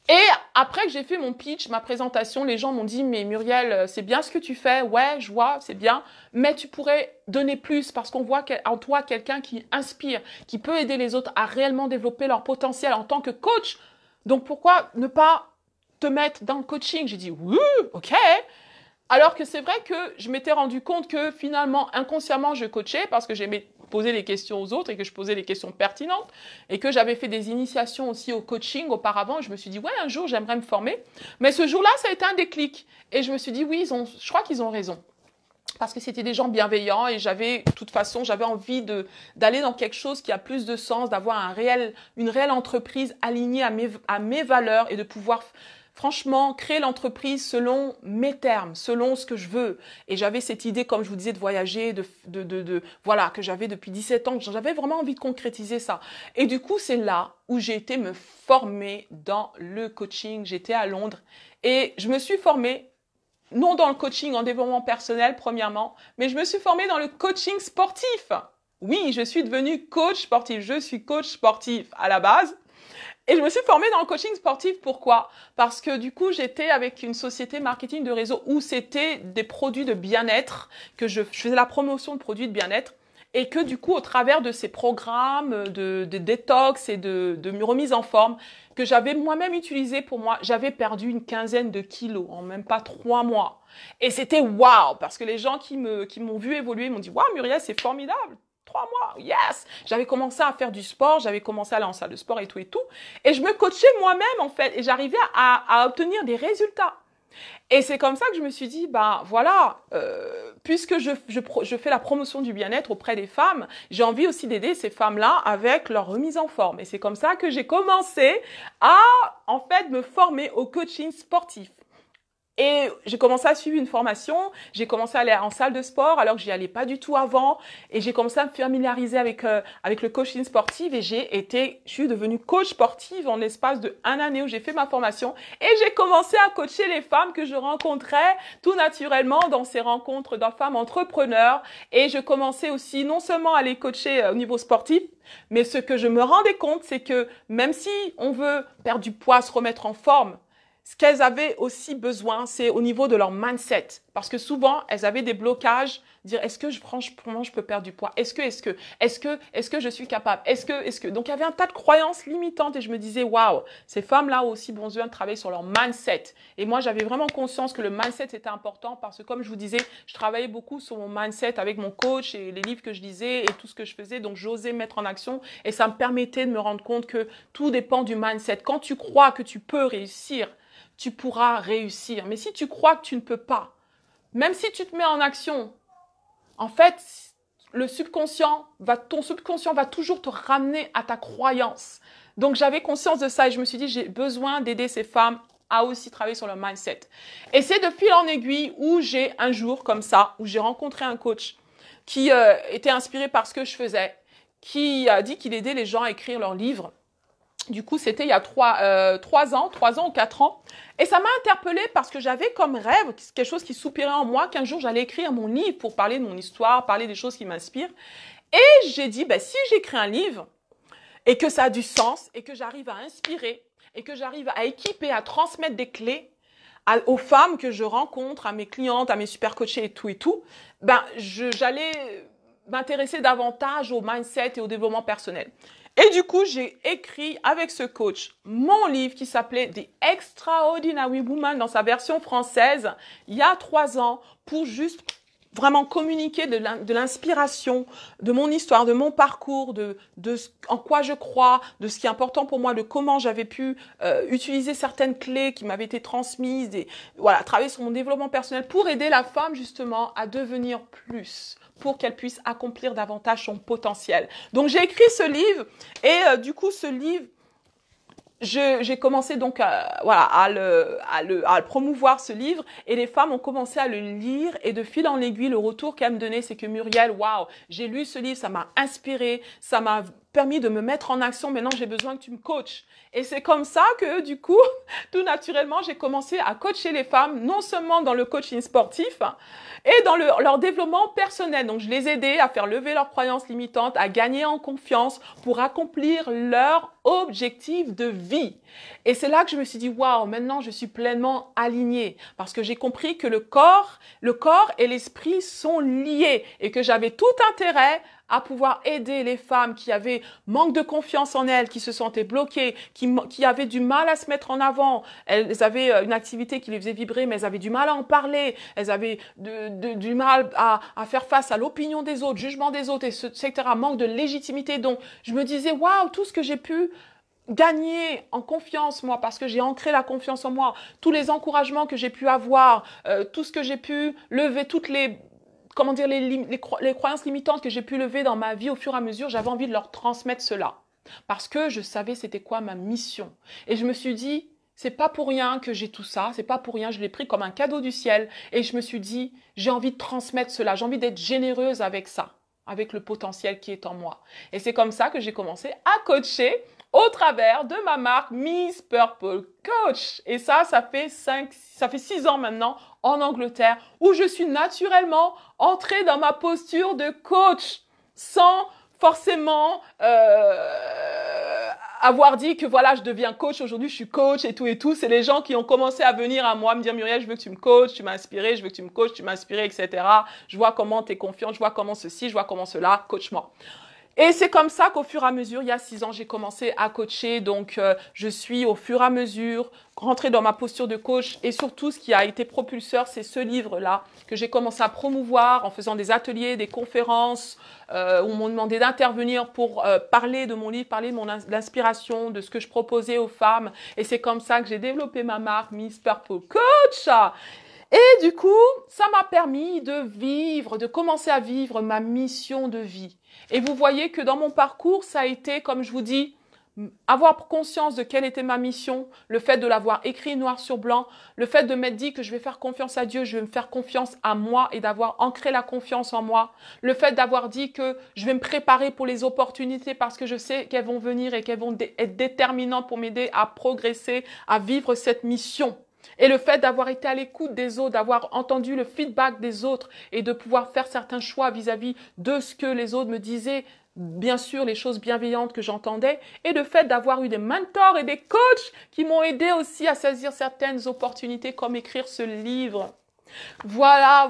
Et après que j'ai fait mon pitch, ma présentation, les gens m'ont dit « Mais Muriel, c'est bien ce que tu fais, ouais, je vois, c'est bien, mais tu pourrais donner plus parce qu'on voit en toi quelqu'un qui inspire, qui peut aider les autres à réellement développer leur potentiel en tant que coach. Donc pourquoi ne pas te mettre dans le coaching ?» J'ai dit « Oui, ok ». Alors que c'est vrai que je m'étais rendu compte que finalement, inconsciemment, je coachais parce que j'aimais poser les questions aux autres et que je posais les questions pertinentes et que j'avais fait des initiations aussi au coaching auparavant. Je me suis dit, ouais, un jour, j'aimerais me former. Mais ce jour-là, ça a été un déclic. Et je me suis dit, oui, je crois qu'ils ont raison. Parce que c'était des gens bienveillants et de toute façon, j'avais envie d'aller dans quelque chose qui a plus de sens, d'avoir une réelle entreprise alignée à mes valeurs et de pouvoir franchement, créer l'entreprise selon mes termes, selon ce que je veux. Et j'avais cette idée, comme je vous disais, de voyager, voilà, que j'avais depuis 17 ans, que j'avais vraiment envie de concrétiser ça. Et du coup, c'est là où j'ai été me former dans le coaching. J'étais à Londres et je me suis formée, non dans le coaching en développement personnel, premièrement, mais je me suis formée dans le coaching sportif. Oui, je suis devenue coach sportif. Je suis coach sportif à la base. Et je me suis formée dans le coaching sportif. Pourquoi? Parce que du coup, j'étais avec une société marketing de réseau où c'était des produits de bien-être, que je faisais la promotion de produits de bien-être. Et que du coup, au travers de ces programmes de détox et de remise en forme que j'avais moi-même utilisé pour moi, j'avais perdu une quinzaine de kilos en même pas 3 mois. Et c'était waouh, parce que les gens qui m'ont vu évoluer m'ont dit « Waouh, Muriel, c'est formidable !» 3 mois, yes! J'avais commencé à faire du sport, j'avais commencé à aller en salle de sport et tout et tout. Et je me coachais moi-même, en fait, et j'arrivais à obtenir des résultats. Et c'est comme ça que je me suis dit, voilà, puisque je fais la promotion du bien-être auprès des femmes, j'ai envie aussi d'aider ces femmes-là avec leur remise en forme. Et c'est comme ça que j'ai commencé à, en fait, me former au coaching sportif. Et j'ai commencé à suivre une formation, j'ai commencé à aller en salle de sport alors que j'y allais pas du tout avant et j'ai commencé à me familiariser avec le coaching sportif et je suis devenue coach sportive en l'espace de 1 année où j'ai fait ma formation et j'ai commencé à coacher les femmes que je rencontrais tout naturellement dans ces rencontres de femmes entrepreneurs et je commençais aussi non seulement à les coacher au niveau sportif, mais ce que je me rendais compte, c'est que même si on veut perdre du poids, se remettre en forme, ce qu'elles avaient aussi besoin, c'est au niveau de leur mindset. Parce que souvent, elles avaient des blocages, dire est-ce que franchement je peux perdre du poids? Est-ce que je suis capable? Donc il y avait un tas de croyances limitantes et je me disais waouh, ces femmes-là ont aussi besoin de travailler sur leur mindset. Et moi, j'avais vraiment conscience que le mindset était important parce que comme je vous disais, je travaillais beaucoup sur mon mindset avec mon coach et les livres que je lisais et tout ce que je faisais. Donc j'osais mettre en action et ça me permettait de me rendre compte que tout dépend du mindset. Quand tu crois que tu peux réussir, tu pourras réussir. Mais si tu crois que tu ne peux pas, même si tu te mets en action, en fait, ton subconscient va toujours te ramener à ta croyance. Donc, j'avais conscience de ça et je me suis dit, j'ai besoin d'aider ces femmes à aussi travailler sur leur mindset. Et c'est de fil en aiguille où j'ai un jour comme ça, où j'ai rencontré un coach qui était inspiré par ce que je faisais, qui a dit qu'il aidait les gens à écrire leurs livres. Du coup, c'était il y a 3 ans ou 4 ans. Et ça m'a interpellée parce que j'avais comme rêve quelque chose qui soupirait en moi, qu'un jour j'allais écrire mon livre pour parler de mon histoire, parler des choses qui m'inspirent. Et j'ai dit, ben, si j'écris un livre et que ça a du sens et que j'arrive à inspirer et que j'arrive à équiper, à transmettre des clés aux femmes que je rencontre, à mes clientes, à mes super coachés et tout, ben, j'allais m'intéresser davantage au mindset et au développement personnel. Et du coup, j'ai écrit avec ce coach mon livre qui s'appelait The Extraordinary Woman dans sa version française il y a 3 ans pour juste vraiment communiquer de l'inspiration, de mon histoire, de mon parcours, en quoi je crois, de ce qui est important pour moi, de comment j'avais pu utiliser certaines clés qui m'avaient été transmises et voilà, travailler sur mon développement personnel pour aider la femme justement à devenir plus, pour qu'elle puisse accomplir davantage son potentiel. Donc j'ai écrit ce livre et du coup ce livre, j'ai commencé donc à le promouvoir ce livre et les femmes ont commencé à le lire et de fil en aiguille le retour qu'elles me donnaient c'est que Muriel, waouh, j'ai lu ce livre, ça m'a inspiré, ça m'a permis de me mettre en action, maintenant j'ai besoin que tu me coaches. Et c'est comme ça que du coup, tout naturellement, j'ai commencé à coacher les femmes, non seulement dans le coaching sportif et dans leur développement personnel. Donc je les aidais à faire lever leurs croyances limitantes, à gagner en confiance pour accomplir leur objectif de vie. Et c'est là que je me suis dit, waouh, maintenant je suis pleinement alignée parce que j'ai compris que le corps et l'esprit sont liés et que j'avais tout intérêt à pouvoir aider les femmes qui avaient manque de confiance en elles, qui se sentaient bloquées, qui avaient du mal à se mettre en avant. Elles avaient une activité qui les faisait vibrer, mais elles avaient du mal à en parler. Elles avaient du mal à faire face à l'opinion des autres, jugement des autres, etc. Manque de légitimité. Donc, je me disais, waouh, tout ce que j'ai pu gagner en confiance, moi, parce que j'ai ancré la confiance en moi, tous les encouragements que j'ai pu avoir, tout ce que j'ai pu lever, toutes les croyances limitantes que j'ai pu lever dans ma vie au fur et à mesure, j'avais envie de leur transmettre cela. Parce que je savais c'était quoi ma mission. Et je me suis dit, c'est pas pour rien que j'ai tout ça, c'est pas pour rien, je l'ai pris comme un cadeau du ciel. Et je me suis dit, j'ai envie de transmettre cela, j'ai envie d'être généreuse avec ça, avec le potentiel qui est en moi. Et c'est comme ça que j'ai commencé à coacher au travers de ma marque Miss Purple Coach. Et ça fait 6 ans maintenant en Angleterre où je suis naturellement entrée dans ma posture de coach sans forcément avoir dit que voilà, je deviens coach, aujourd'hui je suis coach et tout. C'est les gens qui ont commencé à venir à moi, me dire Muriel, je veux que tu me coaches, tu m'as inspiré, je veux que tu me coaches, tu m'as inspiré, etc. Je vois comment tu es confiante, je vois comment ceci, je vois comment cela, coach-moi. Et c'est comme ça qu'au fur et à mesure, il y a 6 ans, j'ai commencé à coacher. Donc, je suis au fur et à mesure rentrée dans ma posture de coach. Et surtout, ce qui a été propulseur, c'est ce livre-là que j'ai commencé à promouvoir en faisant des ateliers, des conférences où on m'a demandé d'intervenir pour parler de mon livre, parler de l'inspiration, de ce que je proposais aux femmes. Et c'est comme ça que j'ai développé ma marque Miss Purple Coach. Et du coup, ça m'a permis de commencer à vivre ma mission de vie. Et vous voyez que dans mon parcours, ça a été, comme je vous dis, avoir conscience de quelle était ma mission, le fait de l'avoir écrit noir sur blanc, le fait de m'être dit que je vais faire confiance à Dieu, je vais me faire confiance à moi et d'avoir ancré la confiance en moi, le fait d'avoir dit que je vais me préparer pour les opportunités parce que je sais qu'elles vont venir et qu'elles vont être déterminantes pour m'aider à progresser, à vivre cette mission. Et le fait d'avoir été à l'écoute des autres, d'avoir entendu le feedback des autres et de pouvoir faire certains choix vis-à-vis de ce que les autres me disaient, bien sûr les choses bienveillantes que j'entendais, et le fait d'avoir eu des mentors et des coachs qui m'ont aidé aussi à saisir certaines opportunités comme écrire ce livre. Voilà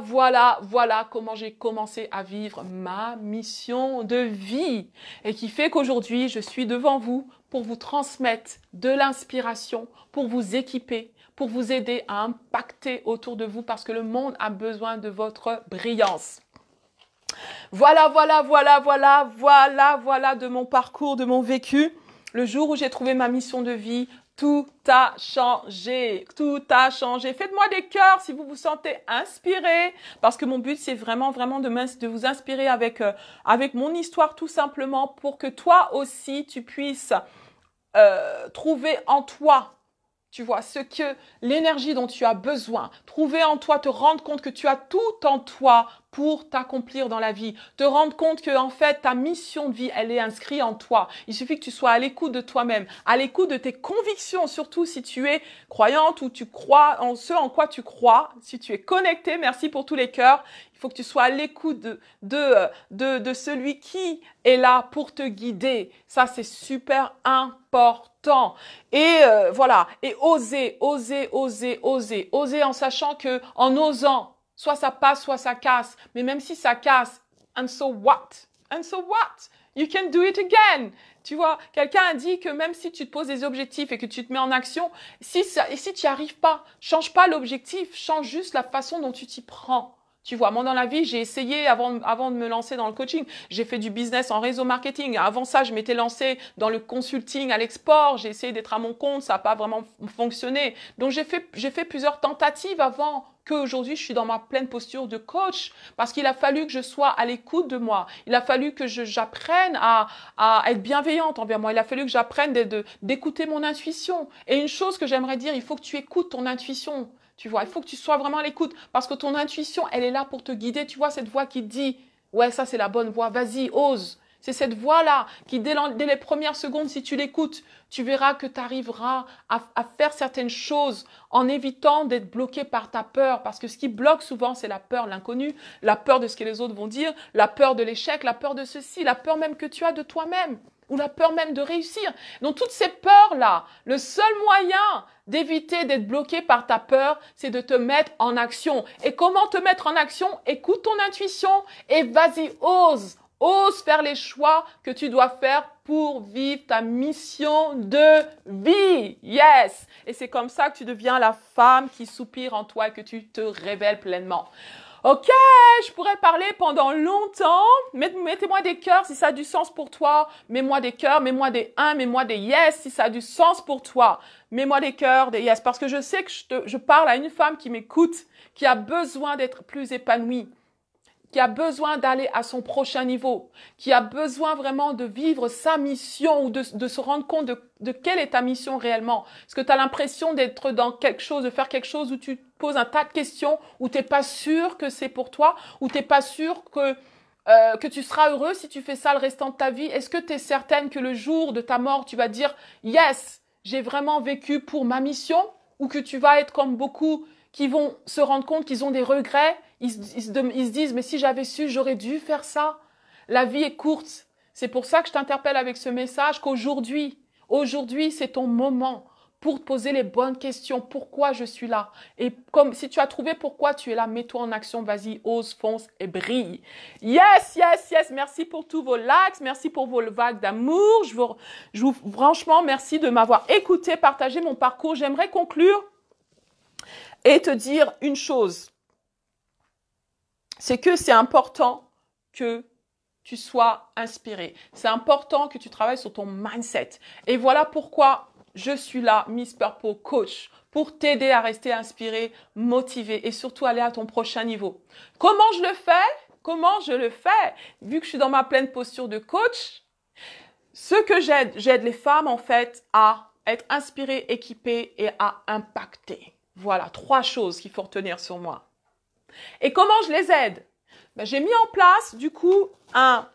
comment j'ai commencé à vivre ma mission de vie et qui fait qu'aujourd'hui, je suis devant vous pour vous transmettre de l'inspiration, pour vous équiper, pour vous aider à impacter autour de vous parce que le monde a besoin de votre brillance. Voilà de mon parcours, de mon vécu. Le jour où j'ai trouvé ma mission de vie, tout a changé, tout a changé. Faites-moi des cœurs si vous vous sentez inspiré, parce que mon but c'est vraiment de vous inspirer avec mon histoire tout simplement pour que toi aussi tu puisses trouver en toi, tu vois, l'énergie dont tu as besoin, trouver en toi, te rendre compte que tu as tout en toi pour t'accomplir dans la vie. Te rendre compte que, en fait, ta mission de vie, elle est inscrite en toi. Il suffit que tu sois à l'écoute de toi-même, à l'écoute de tes convictions, surtout si tu es croyante ou tu crois en ce en quoi tu crois, si tu es connecté, merci pour tous les cœurs. Il faut que tu sois à l'écoute de celui qui est là pour te guider. Ça, c'est super important. Et voilà. Et oser en sachant que, en osant, soit ça passe, soit ça casse. Mais même si ça casse, and so what? And so what? You can do it again. Tu vois, quelqu'un a dit que même si tu te poses des objectifs et que tu te mets en action, si tu n'y arrives pas, change pas l'objectif, change juste la façon dont tu t'y prends. Tu vois, moi dans la vie, j'ai essayé avant de me lancer dans le coaching, j'ai fait du business en réseau marketing. Avant ça, je m'étais lancée dans le consulting à l'export. J'ai essayé d'être à mon compte, ça n'a pas vraiment fonctionné. Donc j'ai fait plusieurs tentatives avant qu'aujourd'hui je suis dans ma pleine posture de coach, parce qu'il a fallu que je sois à l'écoute de moi. Il a fallu que j'apprenne à être bienveillante envers moi. Il a fallu que j'apprenne d'écouter mon intuition. Et une chose que j'aimerais dire, il faut que tu écoutes ton intuition. Tu vois, il faut que tu sois vraiment à l'écoute parce que ton intuition, elle est là pour te guider. Tu vois, cette voix qui te dit, ouais, ça c'est la bonne voix, vas-y, ose. C'est cette voix-là qui, dès les premières secondes, si tu l'écoutes, tu verras que tu arriveras à faire certaines choses en évitant d'être bloqué par ta peur. Parce que ce qui bloque souvent, c'est la peur, l'inconnu, la peur de ce que les autres vont dire, la peur de l'échec, la peur de ceci, la peur même que tu as de toi-même. Ou la peur même de réussir. Donc toutes ces peurs-là, le seul moyen d'éviter d'être bloqué par ta peur, c'est de te mettre en action. Et comment te mettre en action? Écoute ton intuition et vas-y, ose. Ose faire les choix que tu dois faire pour vivre ta mission de vie. Yes! Et c'est comme ça que tu deviens la femme qui soupire en toi et que tu te révèles pleinement. Ok, je pourrais parler pendant longtemps. Mettez-moi des cœurs si ça a du sens pour toi. Mets-moi des cœurs, mets-moi des 1, mets-moi des yes si ça a du sens pour toi. Mets-moi des cœurs, des yes. Parce que je sais que je parle à une femme qui m'écoute, qui a besoin d'être plus épanouie, qui a besoin d'aller à son prochain niveau, qui a besoin vraiment de vivre sa mission ou de se rendre compte de quelle est ta mission réellement. Est-ce que tu as l'impression d'être dans quelque chose, de faire quelque chose où tu te poses un tas de questions, où tu n'es pas sûr que c'est pour toi, où tu n'es pas sûr que tu seras heureux si tu fais ça le restant de ta vie? Est-ce que tu es certaine que le jour de ta mort, tu vas dire « Yes, j'ai vraiment vécu pour ma mission » ou que tu vas être comme beaucoup qui vont se rendre compte qu'ils ont des regrets, ils se disent « Mais si j'avais su, j'aurais dû faire ça ». La vie est courte. C'est pour ça que je t'interpelle avec ce message qu'aujourd'hui, c'est ton moment pour te poser les bonnes questions. Pourquoi je suis là? Et comme si tu as trouvé pourquoi tu es là, mets-toi en action, vas-y, ose, fonce et brille. Yes, yes, yes. Merci pour tous vos likes, merci pour vos vagues d'amour. Franchement, merci de m'avoir écouté, partagé mon parcours. J'aimerais conclure et te dire une chose. C'est que c'est important que tu sois inspiré. C'est important que tu travailles sur ton mindset. Et voilà pourquoi je suis là, Miss Purple Coach, pour t'aider à rester inspiré, motivé et surtout aller à ton prochain niveau. Comment je le fais? Comment je le fais? Vu que je suis dans ma pleine posture de coach, ce que j'aide les femmes en fait à être inspirées, équipées et à impacter. Voilà, 3 choses qu'il faut retenir sur moi. Et comment je les aide? Ben, j'ai mis en place, du coup, un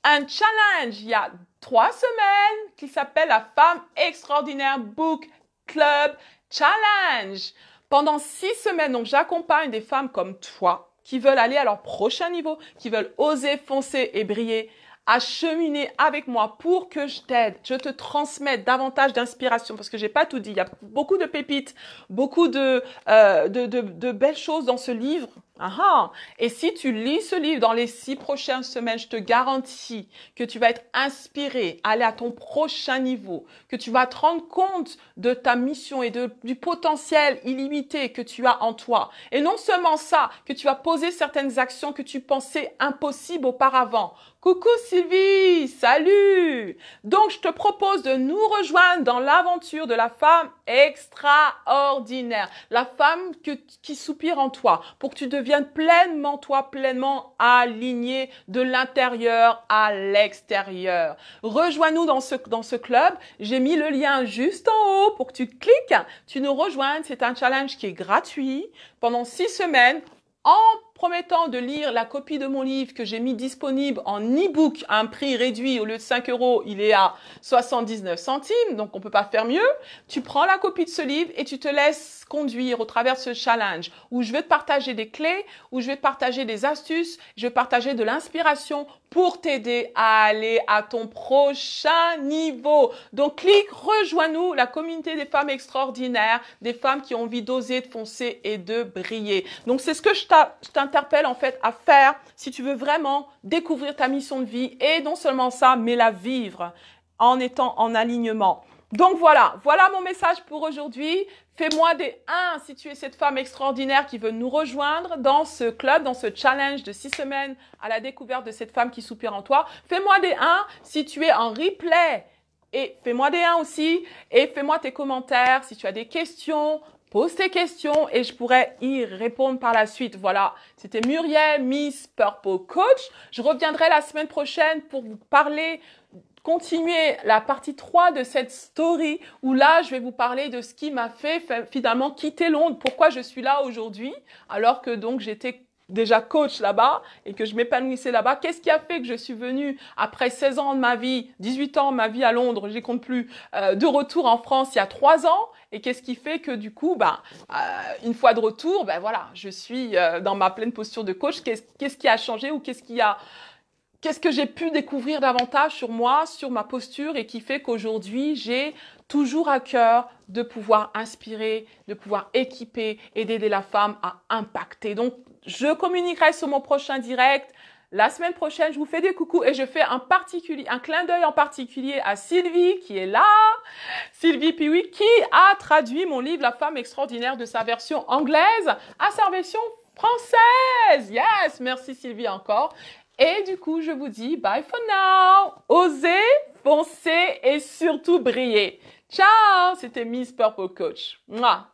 challenge il y a 3 semaines qui s'appelle la Femme Extraordinaire Book Club Challenge. Pendant 6 semaines, donc j'accompagne des femmes comme toi qui veulent aller à leur prochain niveau, qui veulent oser, foncer et briller, à cheminer avec moi pour que je t'aide, je te transmette davantage d'inspiration parce que j'ai pas tout dit. Il y a beaucoup de pépites, beaucoup de belles choses dans ce livre. Et si tu lis ce livre dans les 6 prochaines semaines, je te garantis que tu vas être inspiré à aller à ton prochain niveau, que tu vas te rendre compte de ta mission et du potentiel illimité que tu as en toi. Et non seulement ça, que tu vas poser certaines actions que tu pensais impossibles auparavant. Coucou Sylvie, salut! Donc, je te propose de nous rejoindre dans l'aventure de la femme extraordinaire. La femme qui soupire en toi pour que tu deviennes pleinement toi, pleinement aligné de l'intérieur à l'extérieur. Rejoins-nous dans ce club. J'ai mis le lien juste en haut pour que tu cliques, tu nous rejoignes. C'est un challenge qui est gratuit pendant 6 semaines. en promettant de lire la copie de mon livre que j'ai mis disponible en e-book à un prix réduit. Au lieu de 5 €, il est à 79 centimes, donc on peut pas faire mieux. Tu prends la copie de ce livre et tu te laisses conduire au travers de ce challenge où je vais te partager des clés, où je vais te partager des astuces, je vais partager de l'inspiration pour t'aider à aller à ton prochain niveau. Donc, clique, rejoins-nous, la communauté des femmes extraordinaires, des femmes qui ont envie d'oser, de foncer et de briller. Donc, c'est ce que je t'interpelle en fait à faire si tu veux vraiment découvrir ta mission de vie et non seulement ça, mais la vivre en étant en alignement. Donc voilà mon message pour aujourd'hui. Fais-moi des 1 si tu es cette femme extraordinaire qui veut nous rejoindre dans ce club, dans ce challenge de 6 semaines à la découverte de cette femme qui soupire en toi. Fais-moi des 1 si tu es en replay et fais-moi des 1 aussi et fais-moi tes commentaires si tu as des questions. Pose tes questions et je pourrai y répondre par la suite. Voilà, c'était Muriel, Miss Purple Coach. Je reviendrai la semaine prochaine pour vous parler, continuer la partie 3 de cette story où là, je vais vous parler de ce qui m'a fait finalement quitter Londres. Pourquoi je suis là aujourd'hui alors que donc j'étais déjà coach là-bas et que je m'épanouissais là-bas. Qu'est-ce qui a fait que je suis venue après 16 ans de ma vie, 18 ans de ma vie à Londres, je ne compte plus, de retour en France il y a 3 ans. Et qu'est-ce qui fait que du coup, une fois de retour, voilà, je suis dans ma pleine posture de coach. Qu'est-ce qui a changé ou qu'est-ce que j'ai pu découvrir davantage sur moi, sur ma posture et qui fait qu'aujourd'hui, j'ai toujours à cœur de pouvoir inspirer, de pouvoir équiper et d'aider la femme à impacter. Donc, je communiquerai sur mon prochain direct. La semaine prochaine, je vous fais des coucous et je fais un clin d'œil en particulier à Sylvie qui est là. Sylvie Piwi qui a traduit mon livre La femme extraordinaire de sa version anglaise à sa version française. Yes, merci Sylvie encore. Et du coup, je vous dis bye for now. Osez, foncez et surtout brillez. Ciao, c'était Miss Purple Coach. Mouah.